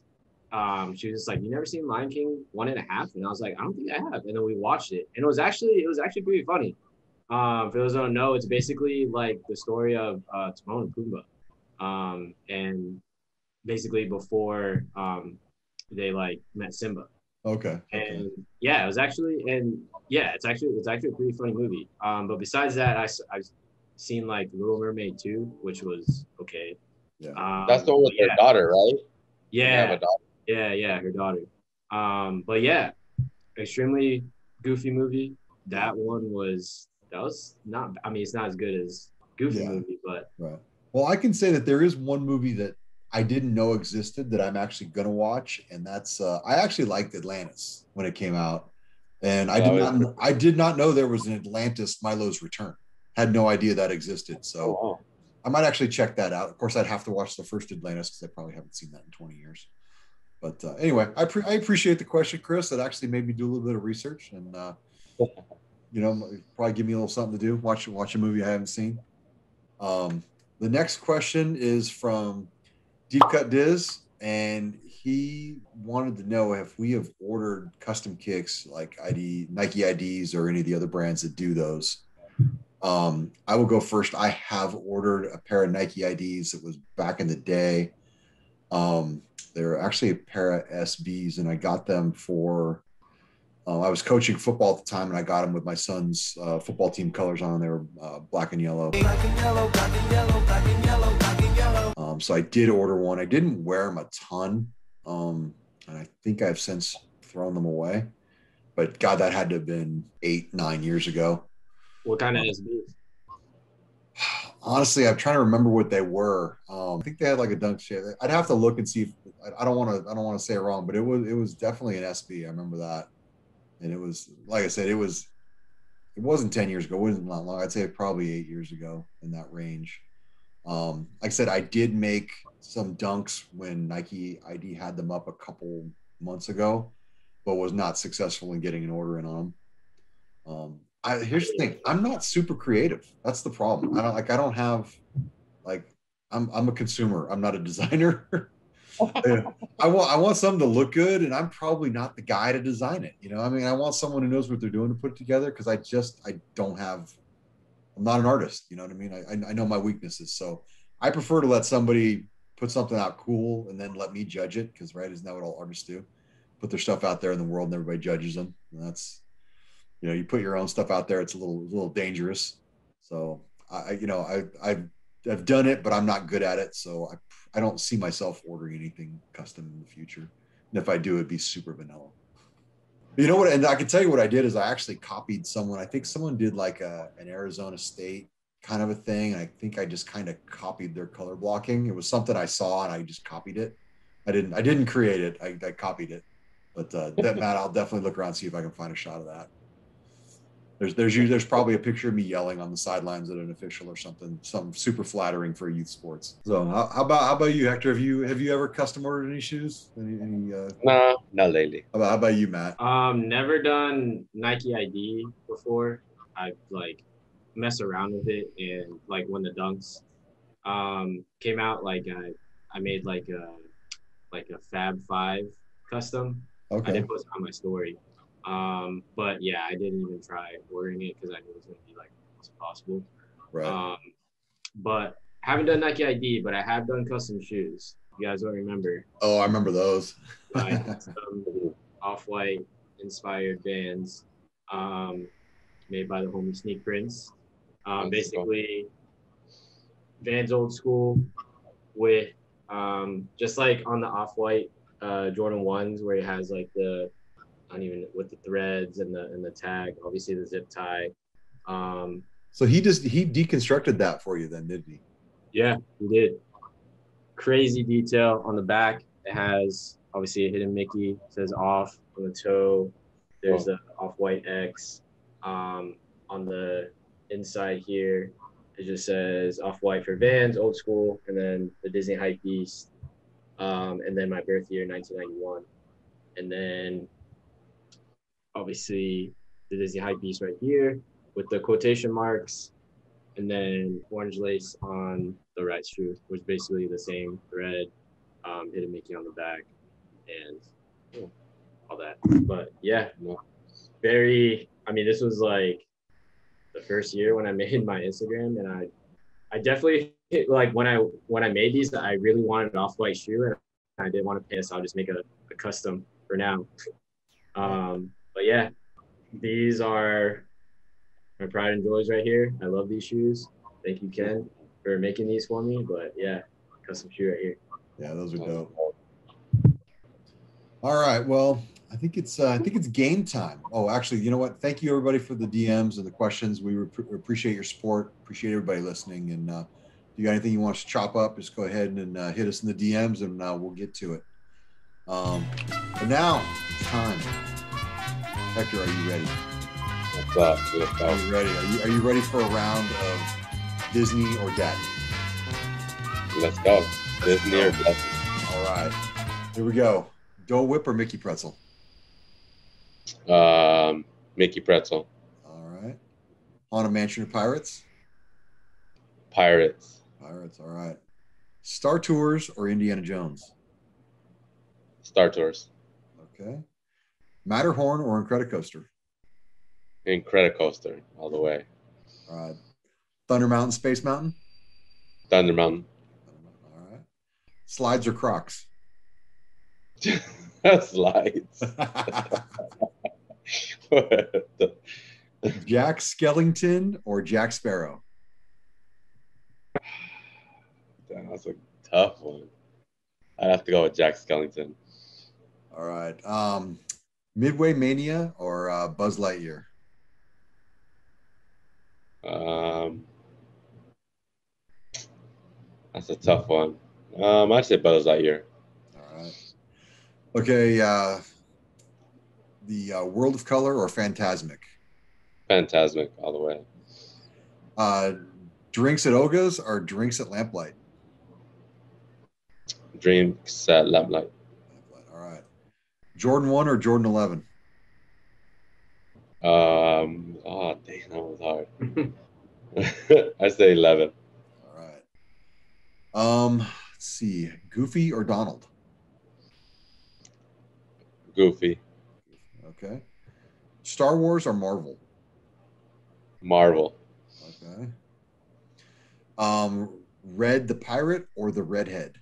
she was just like, "You never seen Lion King 1.5?" And I was like, "I don't think I have." And then we watched it, and it was actually pretty funny. For those who don't know, it's basically like the story of Timon and Pumbaa, and basically before they like met Simba. Okay. And yeah, it was actually, it's actually a pretty funny movie. But besides that, I've seen like Little Mermaid 2, which was okay. Yeah. That's the one with her daughter, right? Yeah. Have a daughter. Yeah, her daughter. But yeah, extremely goofy movie. That was not, I mean, it's not as good as Goofy movie, but right. Well, I can say that there is one movie that I didn't know existed that I'm actually gonna watch, and that's I actually liked Atlantis when it came out, and I did not know there was an Atlantis Milo's Return. Had no idea that existed, so I might actually check that out. Of course, I'd have to watch the first Atlantis because I probably haven't seen that in 20 years. But anyway, I appreciate the question, Chris. It actually made me do a little bit of research, and probably give me a little something to do. Watch a movie I haven't seen. The next question is from Deep Cut Diz, and he wanted to know if we have ordered custom kicks like Nike IDs or any of the other brands that do those. I will go first. I have ordered a pair of Nike IDs. It was back in the day. They're actually a pair of SBs, and I got them for. I was coaching football at the time, and I got them with my son's football team colors on. They were black and yellow. Black and yellow, black and yellow, black and yellow, black and yellow. So I did order one. I didn't wear them a ton, and I think I've since thrown them away. But God, that had to have been 8-9 years ago. What kind of SBs? Honestly, I'm trying to remember what they were. I think they had like a dunk shape. I'd have to look and see. I don't want to say it wrong, but it was definitely an SB. I remember that. And it was, like I said, it wasn't 10 years ago. It wasn't that long. I'd say probably 8 years ago, in that range. Like I said, I did make some dunks when Nike ID had them up a couple months ago, but was not successful in getting an order in on them. Here's the thing. I'm not super creative. That's the problem. I'm a consumer. I'm not a designer. I want something to look good, and I'm probably not the guy to design it. I mean, I want someone who knows what they're doing to put it together, because I'm not an artist. You know what I mean? I know my weaknesses, so I prefer to let somebody put something out cool and then let me judge it, because isn't that what all artists do? Put their stuff out there in the world and everybody judges them. And that's, you put your own stuff out there, it's a little dangerous. So I've done it, but I'm not good at it. So I don't see myself ordering anything custom in the future. And if I do, it'd be super vanilla. But you know what? And I can tell you what I did is I actually copied someone. I think someone did like an Arizona State kind of a thing. And I think I just kind of copied their color blocking. It was something I saw and I just copied it. I didn't create it. I copied it. But Matt, I'll definitely look around and see if I can find a shot of that. There's probably a picture of me yelling on the sidelines at an official or something super flattering for youth sports. So how about you, Hector? Have you ever custom ordered any shoes? No, not lately. How about you, Matt? Never done Nike ID before. I've mess around with it, and when the dunks came out, I made a Fab 5 custom. Okay. I didn't post it on my story. But yeah, I didn't even try ordering it because I knew it was going to be almost impossible. Right. But I haven't done Nike ID, but I have done custom shoes. You guys don't remember? Oh, I remember those. Some off-white inspired Vans, made by the homie Sneak Prince. Basically, Vans old school with just on the off-white Jordan 1s where it has with the threads and the tag, obviously the zip tie. So he deconstructed that for you then, didn't he? Yeah, he did. Crazy detail on the back. It has obviously a hidden Mickey. It says off on the toe. There's the off-white X. On the inside here, it just says off-white for Vans, old school, and then the Disney Hype Beast, and then my birth year, 1991, and then obviously the Disney Hype Beast right here with the quotation marks, and then orange lace on the right shoe, which is basically the same thread, hidden Mickey on the back, and all that. But yeah, this was the first year when I made my Instagram, and I definitely when I made these, I really wanted an off-white shoe, and I didn't want to pay, so I'll just make a custom for now. But yeah, these are my pride and joys right here. I love these shoes. Thank you, Ken, for making these for me. But yeah, custom shoe right here. Yeah, those are dope. All right. Well, I think it's game time. Oh, actually, you know what? Thank you everybody for the DMs and the questions. We appreciate your support. Appreciate everybody listening. And if you got anything you want us to chop up, just go ahead and hit us in the DMs, and we'll get to it. But now it's time. Hector, are you ready? What's up? Are you ready? Are you ready for a round of Disney or Datnee? Let's go. Disney or Datnee. All right. Here we go. Dole Whip or Mickey Pretzel? Mickey Pretzel. All right. Haunted Mansion or Pirates? Pirates. Pirates. All right. Star Tours or Indiana Jones? Star Tours. Okay. Matterhorn or Incredicoaster? Incredicoaster all the way. All right. Thunder Mountain, Space Mountain? Thunder Mountain. All right. Slides or Crocs? Slides. Jack Skellington or Jack Sparrow? Damn, that's a tough one. I'd have to go with Jack Skellington. All right. Midway Mania or Buzz Lightyear? That's a tough one. I'd say Buzz Lightyear. All right. Okay. The World of Color or Fantasmic? Fantasmic all the way. Drinks at Oga's or Drinks at Lamplight? Drinks at Lamplight. All right. Jordan 1 or Jordan 11? Oh, dang, that was hard. I say 11. All right. Let's see. Goofy or Donald? Goofy. Okay. Star Wars or Marvel? Marvel. Okay. Red the Pirate or the Redhead?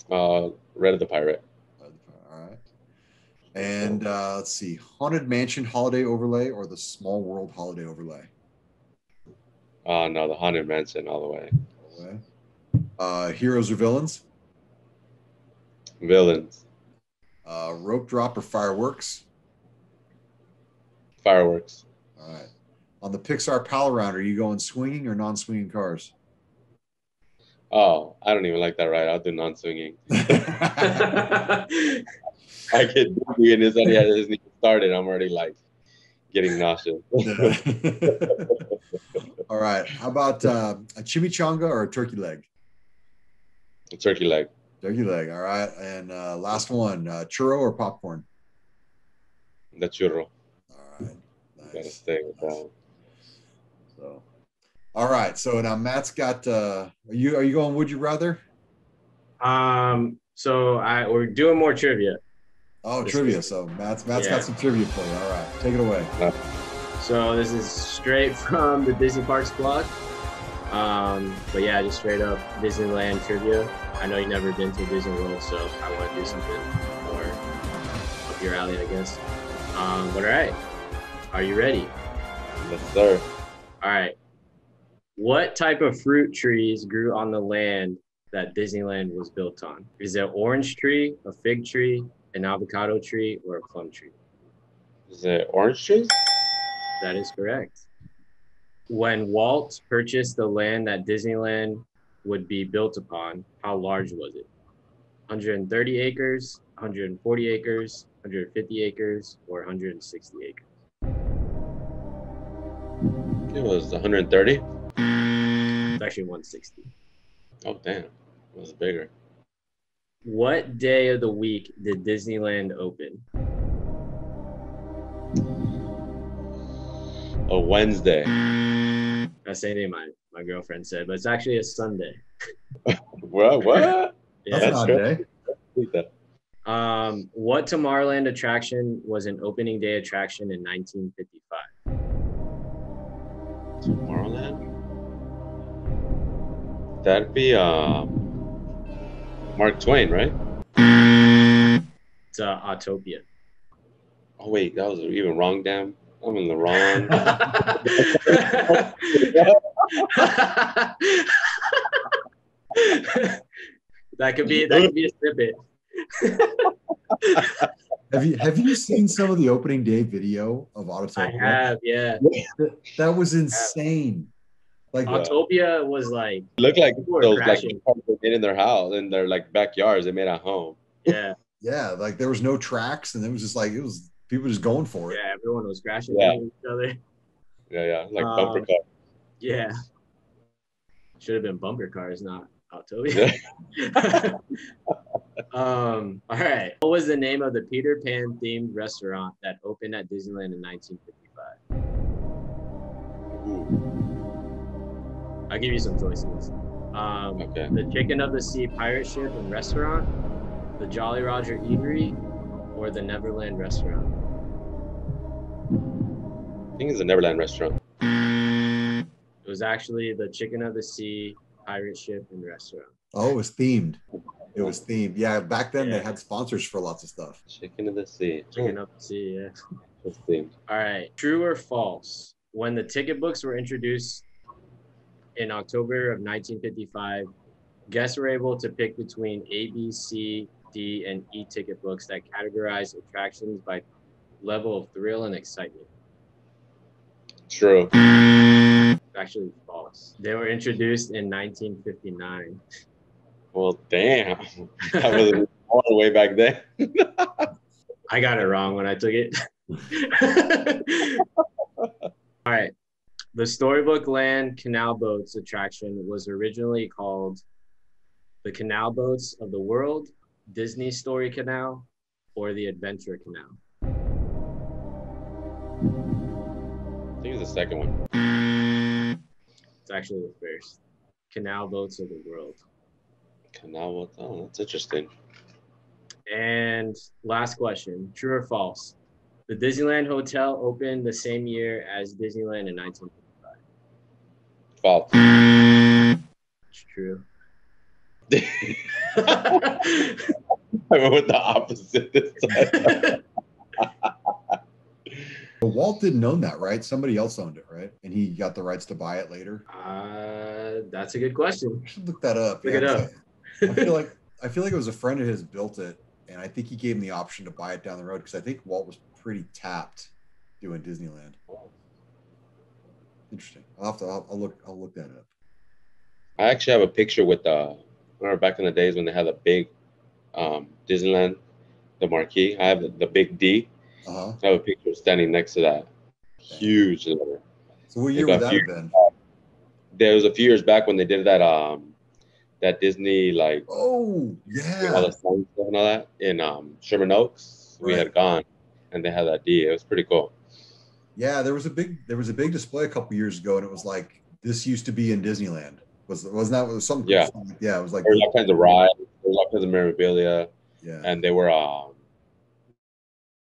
Red the Pirate. All right. And let's see. Haunted Mansion Holiday Overlay or the Small World Holiday Overlay? No, the Haunted Mansion all the way. Okay. Heroes or Villains? Villains. Rope Drop or Fireworks? Fireworks. All right. On the Pixar Pal Around, are you going swinging or non-swinging cars? Oh, I don't even like that ride. I'll do non-swinging. I get dizzy and it's already hasn't even started. I'm already like getting nauseous. All right. How about a chimichanga or a turkey leg? A turkey leg. Turkey leg. All right. And last one, churro or popcorn? The churro. All right. Nice. Gotta stay with that. So, all right. So now Matt's got. Are you going? Would you rather? So we're doing more trivia. Oh, trivia. So Matt's got some trivia for you. All right. Take it away. So this is straight from the Disney Parks blog. But yeah, just straight up Disneyland trivia. I know you've never been to Disney World, so I want to do something more up your alley, I guess. But all right, are you ready? Yes, sir. All right. What type of fruit trees grew on the land that Disneyland was built on? Is it an orange tree, a fig tree, an avocado tree, or a plum tree? Is it orange trees? That is correct. When Walt purchased the land that Disneyland would be built upon, how large was it? 130 acres, 140 acres, 150 acres, or 160 acres? It was 130. It's actually 160. Oh, damn. It was bigger. What day of the week did Disneyland open? A Wednesday. That's the name my girlfriend said, but it's actually a Sunday. What? Yeah, That's an odd day. What Tomorrowland attraction was an opening day attraction in 1955? Tomorrowland? That'd be Mark Twain, right? It's Autopia. Oh wait, that was even wrong. Damn, I'm in the wrong. That could be a snippet. Have you seen some of the opening day video of Autotopia? I have, yeah. That was insane. Like Autopia was like, It looked like people were those crashing. like they made in their house, in their like backyards. They made at home. Yeah, yeah, like there was no tracks, and it was just like it was people just going for it. yeah. Everyone was crashing Yeah. into each other. Yeah, like bumper car. Yeah, should have been bumper cars, not Autopia. All right. What was the name of the Peter Pan themed restaurant that opened at Disneyland in 1955? I'll give you some choices. Okay. The Chicken of the Sea Pirate Ship and Restaurant, the Jolly Roger Eatery, or the Neverland Restaurant? I think it's a Neverland restaurant. It was actually the Chicken of the Sea Pirate Ship and Restaurant. Oh, it was themed. It was themed. Yeah, back then they Yeah. had sponsors for lots of stuff. Chicken of the Sea. Chicken of the Sea, yeah. It's themed. All right. True or false? When the ticket books were introduced in October of 1955, guests were able to pick between A, B, C, D, and E ticket books that categorized attractions by level of thrill and excitement. True. Actually, false. They were introduced in 1959. Well, damn. That was all the way back then. I got it wrong when I took it. All right. The Storybook Land Canal Boats attraction was originally called the Canal Boats of the World, Disney Story Canal, or the Adventure Canal. I think it's the second one. It's actually the first. Canal Boats of the World. Canal. Oh, that's interesting. And last question, true or false? The Disneyland Hotel opened the same year as Disneyland in 1955. False. It's true. I went with the opposite this time. But Walt didn't own that, right? Somebody else owned it, right? And he got the rights to buy it later. That's a good question. I should look that up. Look it up. I feel like it was a friend of his built it, and I think he gave him the option to buy it down the road because I think Walt was pretty tapped doing Disneyland. Interesting. I'll look that up. I actually have a picture with remember back in the days when they had the big Disneyland, the marquee. I have the big D. Uh-huh. I have a picture standing next to that huge letter. So what year would that have been? There was a few years back when they did that that Disney like oh yeah all the sign stuff and all that in Sherman Oaks. We had gone and they had that D. It was pretty cool. Yeah, there was a big display a couple years ago, and it was like this used to be in Disneyland. Wasn't that was something? Yeah, yeah. It was like there was all kinds of rides. There was all kinds of memorabilia. Yeah, and they were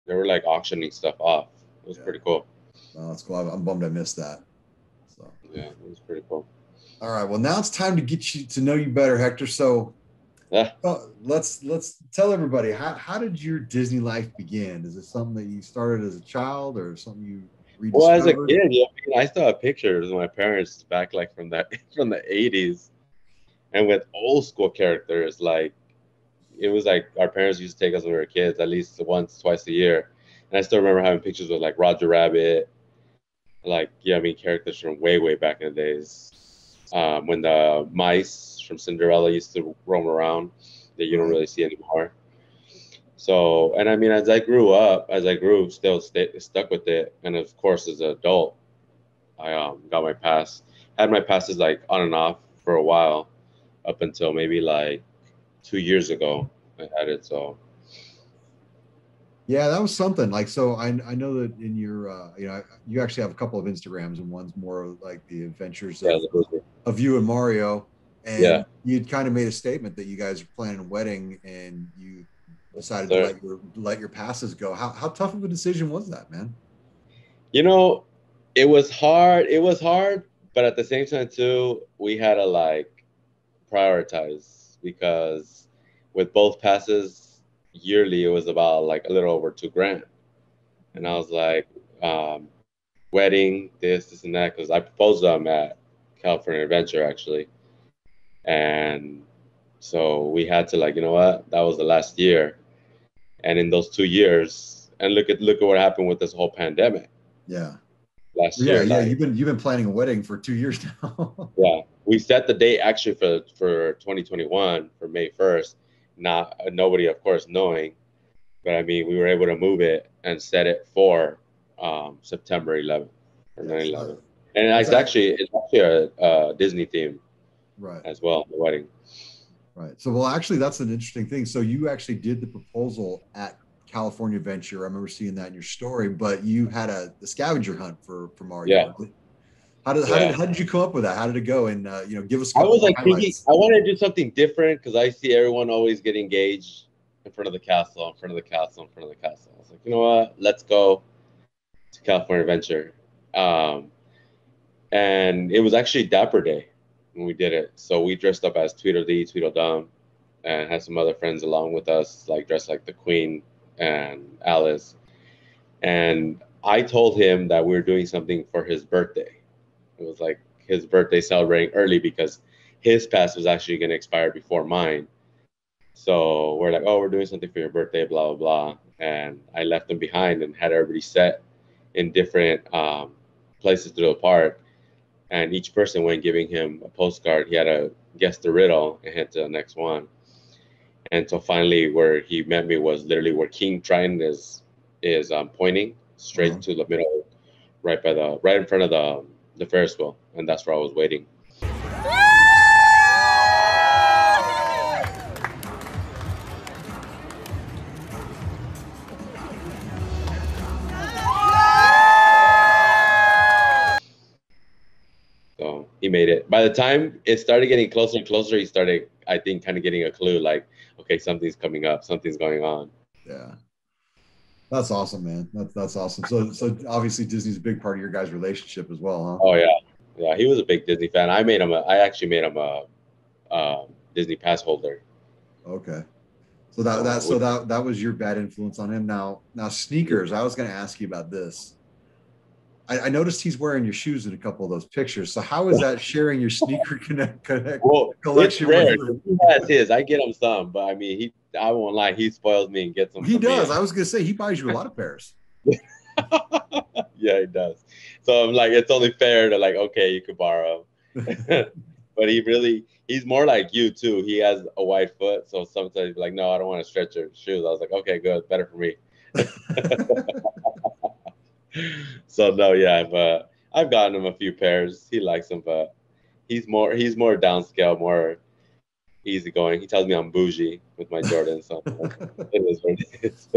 like auctioning stuff off. It was pretty cool. Oh, that's cool. I'm bummed I missed that. So yeah, it was pretty cool. All right, well now it's time to get you to know you better, Hector. So let's tell everybody how did your Disney life begin? Is it something that you started as a child or something you rediscovered? Well, as a kid, yeah, I still have pictures of my parents back like from the 80s, and with old school characters. Like it was like our parents used to take us when we were kids at least once, twice a year, and I still remember having pictures with like Roger Rabbit, like characters from way back in the days. When the mice from Cinderella used to roam around that you don't really see anymore. So, and as I grew, still stuck with it. And of course, as an adult, I got my pass. Had my passes like on and off for a while, up until maybe like 2 years ago. I had it. So. Yeah, that was something. Like, so I know that in your, you actually have a couple of Instagrams, and one's more like the adventures of you and Mario. And you'd kind of made a statement that you guys are planning a wedding, and you decided to let your passes go. How tough of a decision was that, man? It was hard. It was hard, but at the same time too, we had to like prioritize, because with both passes, yearly, it was about like a little over $2,000. And I was like, wedding, this and that, because I proposed them at California Adventure actually. And so we had to, like, you know what, that was the last year. And in those 2 years, and look at what happened with this whole pandemic. Yeah. Last Yeah, year. yeah. Like, You've been planning a wedding for 2 years now. yeah. We set the date actually for 2021 for May 1st. Not nobody, of course, knowing. But I mean, we were able to move it and set it for September 11th or 9/11. And it's actually a Disney theme, right, as well, the wedding. Right. So, well, actually, that's an interesting thing. So you actually did the proposal at California Adventure. I remember seeing that in your story, but you had the scavenger hunt for Mario. Yeah. How did you come up with that? How did it go? And give us. I was like thinking, I want to do something different because I see everyone always get engaged in front of the castle, in front of the castle, in front of the castle. I was like, you know what? Let's go to California Adventure. And it was actually Dapper Day when we did it. So we dressed up as Tweedledee, Tweedledum, and had some other friends along with us, like dressed like the Queen and Alice. And I told him that we were doing something for his birthday. It was like his birthday, celebrating early because his pass was actually going to expire before mine. So we're like, oh, we're doing something for your birthday, blah, blah, blah. And I left them behind and had everybody set in different places through the park. And each person went giving him a postcard. He had to guess the riddle and head to the next one. And so finally, where he met me was literally where King Triton is pointing straight to the middle, right in front of the Ferris wheel. And that's where I was waiting. So he made it. By the time it started getting closer and closer, he started, I think, kind of getting a clue, like, okay, something's coming up, something's going on. Yeah. That's awesome, man. That's awesome. So obviously Disney's a big part of your guys' relationship as well, huh? Oh yeah. Yeah, he was a big Disney fan. I actually made him a Disney pass holder. Okay. So that was your bad influence on him. Now sneakers. I was going to ask you about this. I noticed he's wearing your shoes in a couple of those pictures. So how is that sharing your sneaker collection? It's rare. He has his. I get him some, but I mean, I won't lie. He spoils me and gets them. He does. I was going to say he buys you a lot of pairs. Yeah, he does. So I'm like, it's only fair to, like, okay, you could borrow. But he's more like you too. He has a wide foot, so sometimes he's like, no, I don't want to stretch your shoes. I was like, okay, good, better for me. So no, yeah, but I've gotten him a few pairs. He likes them, but he's more downscale, more easygoing. He tells me I'm bougie with my Jordans. So it is what it is.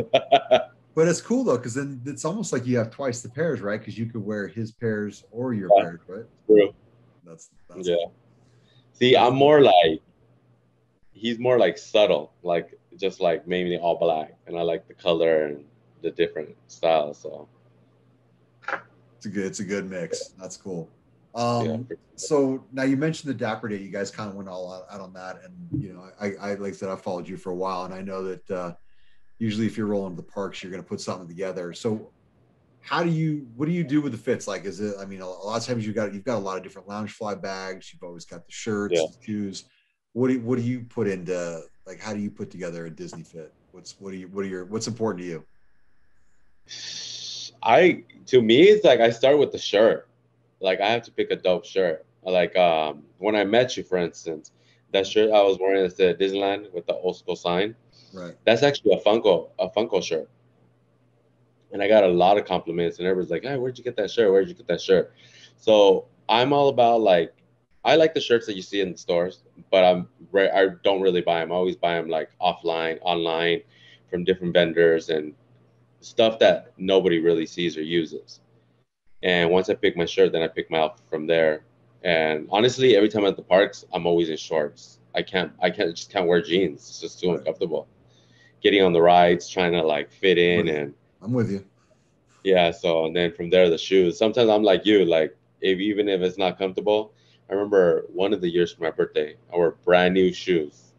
But it's cool though, because then it's almost like you have twice the pairs, right? Because you could wear his pairs or your pairs, right? True. That's yeah. Cool. See, I'm more like, he's more like subtle, like just like maybe all black, and I like the color and the different styles. So it's a good mix. That's cool. So now you mentioned the Dapper Day. You guys kind of went all out on that, and I like I said, I followed you for a while, and I know that usually if you're rolling to the parks, you're going to put something together. So what do you do with the fits? Like, is it, I mean, a lot of times you've got a lot of different Loungefly bags. You've always got the shirts, the shoes. What do you put into, like, how do you put together a Disney fit? What's important to you? To me, it's like I start with the shirt. Like, I have to pick a dope shirt. Like, when I met you, for instance, that shirt I was wearing at the Disneyland with the old school sign. Right. That's actually a Funko shirt. And I got a lot of compliments, and everybody's like, hey, where'd you get that shirt? Where'd you get that shirt? So I'm all about, like, I like the shirts that you see in the stores, but I don't really buy them. I always buy them like offline, online, from different vendors and stuff that nobody really sees or uses. And once I pick my shirt, then I pick my outfit from there. And honestly, every time I'm at the parks, I'm always in shorts. I can't wear jeans. It's just too uncomfortable. Getting on the rides, trying to like fit in, and I'm with you. Yeah. So, and then from there, the shoes. Sometimes I'm like you, like even if it's not comfortable. I remember one of the years for my birthday, I wore brand new shoes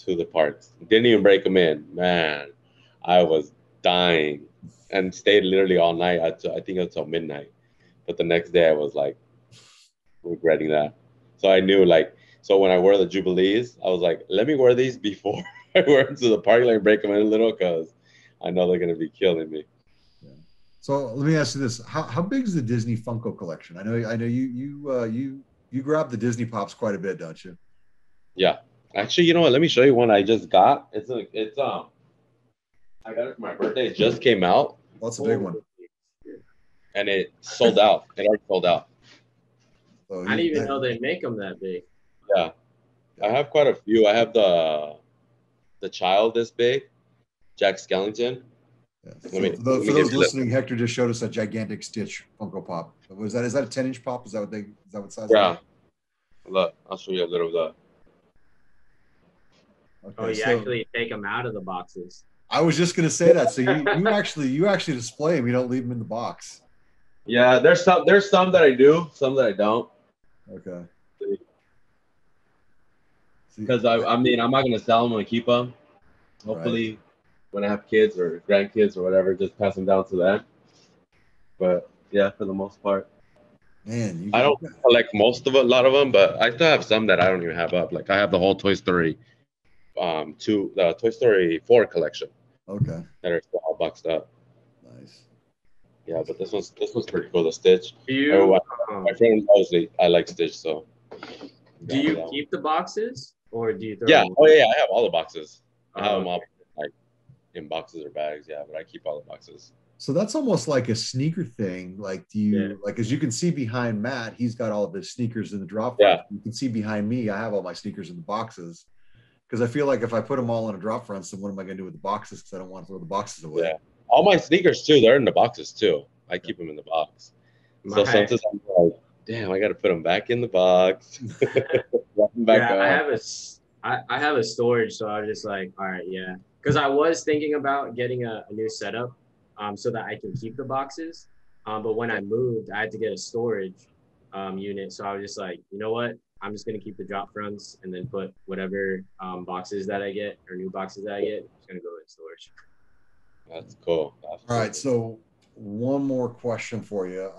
to the parks. Didn't even break them in. Man, I was dying and stayed literally all night. I think until midnight. But the next day I was like regretting that. So I knew so when I wear the Jubilees, I was like, let me wear these before I wear them to the park, like break them in a little, because I know they're gonna be killing me. Yeah. So let me ask you this: how big is the Disney Funko collection? I know you grab the Disney Pops quite a bit, don't you? Yeah. Actually, you know what? Let me show you one I just got. It's I got it for my birthday. It just came out. What's a big one? And it sold out. It already sold out. So I didn't even know they make them that big. Yeah. I have quite a few. I have the child this big, Jack Skellington. Yeah. So for those listening, Hector just showed us a gigantic Stitch Funko Pop. Is that a 10-inch pop? Is that what size? Yeah. Look, I'll show you a little of that. Okay, oh, you actually take them out of the boxes. I was just gonna say that. So you actually display them. You don't leave them in the box. Yeah, there's some that I do, some that I don't. Okay. Because I mean, I'm not gonna sell them. I'm gonna keep them. Hopefully, when I have kids or grandkids or whatever, just pass them down to them. But yeah, for the most part, man, I don't collect a lot of them, but I still have some that I don't even have up. Like I have the whole Toy Story, the Toy Story 4 collection. Okay. That are still all boxed up. Nice. Yeah, but this one's pretty cool. The Stitch. My friend knows I like Stitch, so. Do you keep the boxes or do you throw Yeah. them? Oh yeah, I have all the boxes. I have them all like in boxes or bags. Yeah, but I keep all the boxes. So that's almost like a sneaker thing. Like, do you like, as you can see behind Matt, he's got all of his sneakers in the drop front. Yeah. You can see behind me, I have all my sneakers in the boxes. Because I feel like if I put them all in a drop front, then what am I going to do with the boxes? Because I don't want to throw the boxes away. Yeah. All my sneakers too, they're in the boxes too. I keep them in the box. So sometimes I'm like, damn, I got to put them back in the box. I have a storage, so I was just like, all right, yeah. Because I was thinking about getting a new setup so that I can keep the boxes. But when I moved, I had to get a storage unit. So I was just like, you know what? I'm just going to keep the drop fronts and then put whatever boxes that I get or new boxes that I get, it's going to go in storage. That's cool. All right. So one more question for you.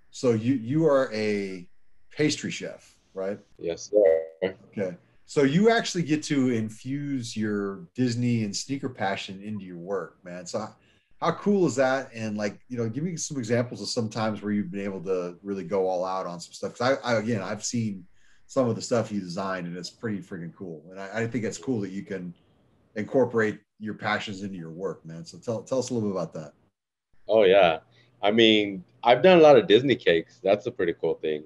So you are a pastry chef, right? Yes, sir. Okay. So you actually get to infuse your Disney and sneaker passion into your work, man. So how cool is that? And like, give me some examples of some times where you've been able to really go all out on some stuff. Because I've seen some of the stuff you designed, and it's pretty freaking cool. And I think it's cool that you can incorporate your passions into your work, man. So tell us a little bit about that. Oh yeah, I mean, I've done a lot of Disney cakes. That's a pretty cool thing.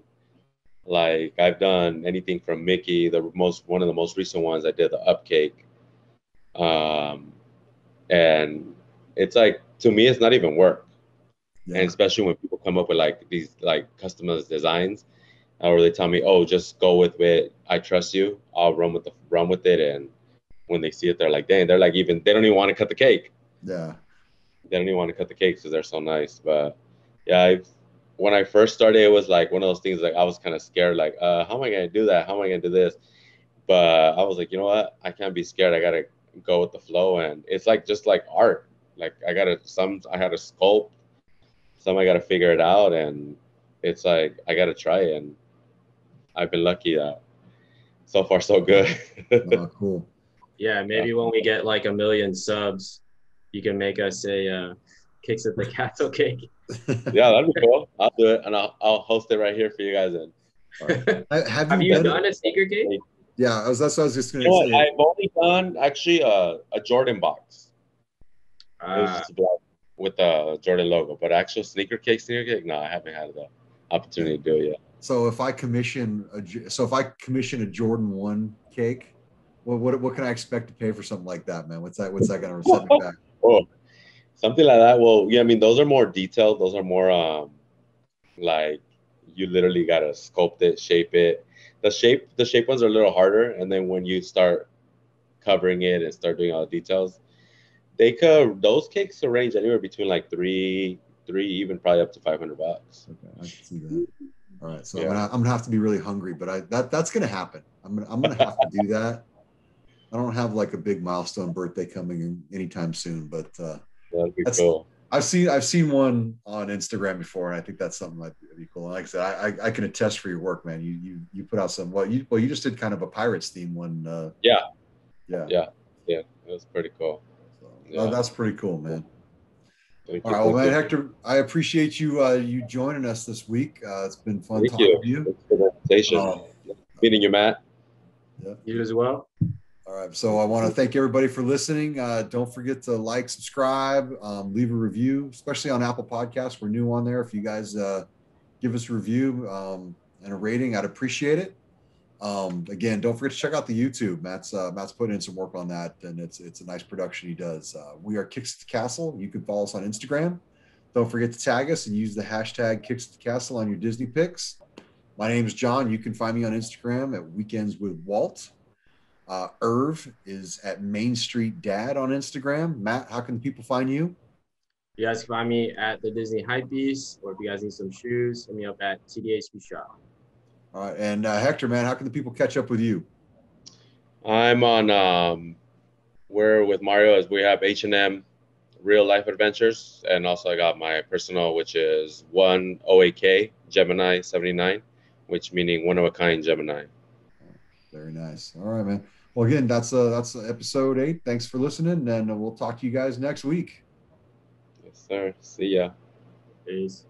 Like I've done anything from Mickey. One of the most recent ones I did the up cake, and it's like, to me, it's not even work. Yeah. And especially when people come up with like these like customized designs, or they tell me, "Oh, just go with it. I trust you. I'll run with it." And when they see it, they're like, "Dang!" They're like, they don't even want to cut the cake. Yeah. They don't even want to cut the cake because they're so nice. But yeah, when I first started, it was like one of those things. Like I was kind of scared. Like, how am I gonna do that? How am I gonna do this? But I was like, you know what? I can't be scared. I gotta go with the flow. And it's like just like art. Like I had to sculpt. Some I gotta figure it out. And it's like I gotta try it. And I've been lucky that so far so good. Oh, cool. Yeah, maybe when we get like 1 million subs, you can make us a Kicks at the Castle cake. Yeah, that'd be cool. I'll do it, and I'll host it right here for you guys. Then. Right. Have you done a sneaker cake? Yeah, that's what I was just going to say. I've only done actually a Jordan box. It was just black with the Jordan logo, but actual sneaker cake, no, I haven't had the opportunity to do it yet. So if I commission a Jordan 1 cake, what can I expect to pay for something like that, man? What's that going to set me back? Oh, something like that. Well, yeah, I mean, those are more detailed. Those are more like you literally gotta sculpt it, shape it. The shape ones are a little harder, and then when you start covering it and start doing all the details, those cakes will range anywhere between like three, even probably up to $500. Okay, I can see that. All right, so yeah. I'm gonna have to be really hungry, but that's gonna happen. I'm gonna have to do that. don't have like a big milestone birthday coming in anytime soon, but that'd be cool. I've seen one on Instagram before, and I think that's something that'd be cool. And like I said, I can attest for your work, man. You put out some you just did kind of a Pirates theme one. Yeah. It was pretty cool. So, that's pretty cool, man. Thank All right, well, man, Hector, I appreciate you joining us this week. It's been fun talking to you. Thanks for the invitation. Meeting you, Matt. Yeah. You as well. All right, so I want to thank everybody for listening. Don't forget to like, subscribe, leave a review, especially on Apple Podcasts. We're new on there. If you guys give us a review and a rating, I'd appreciate it. Again, don't forget to check out the YouTube. Matt's putting in some work on that, and it's a nice production he does. We are Kicks at the Castle. You can follow us on Instagram. Don't forget to tag us and use the hashtag Kicks at the Castle on your Disney pics. My name is John. You can find me on Instagram at Weekends with Walt. Irv is at Main Street Dad on Instagram. Matt, how can people find you? You guys can find me at the Disney Hypebeast, or if you guys need some shoes, hit me up at TDHB Shop. All right, and Hector, man, how can the people catch up with you? I'm on we're with Mario as we have H&M Real Life Adventures, and also I got my personal, which is 108K Gemini 79, which meaning one of a kind Gemini. Very nice. All right, man. Well, again, that's episode 8. Thanks for listening, and we'll talk to you guys next week. Yes, sir. See ya. Peace.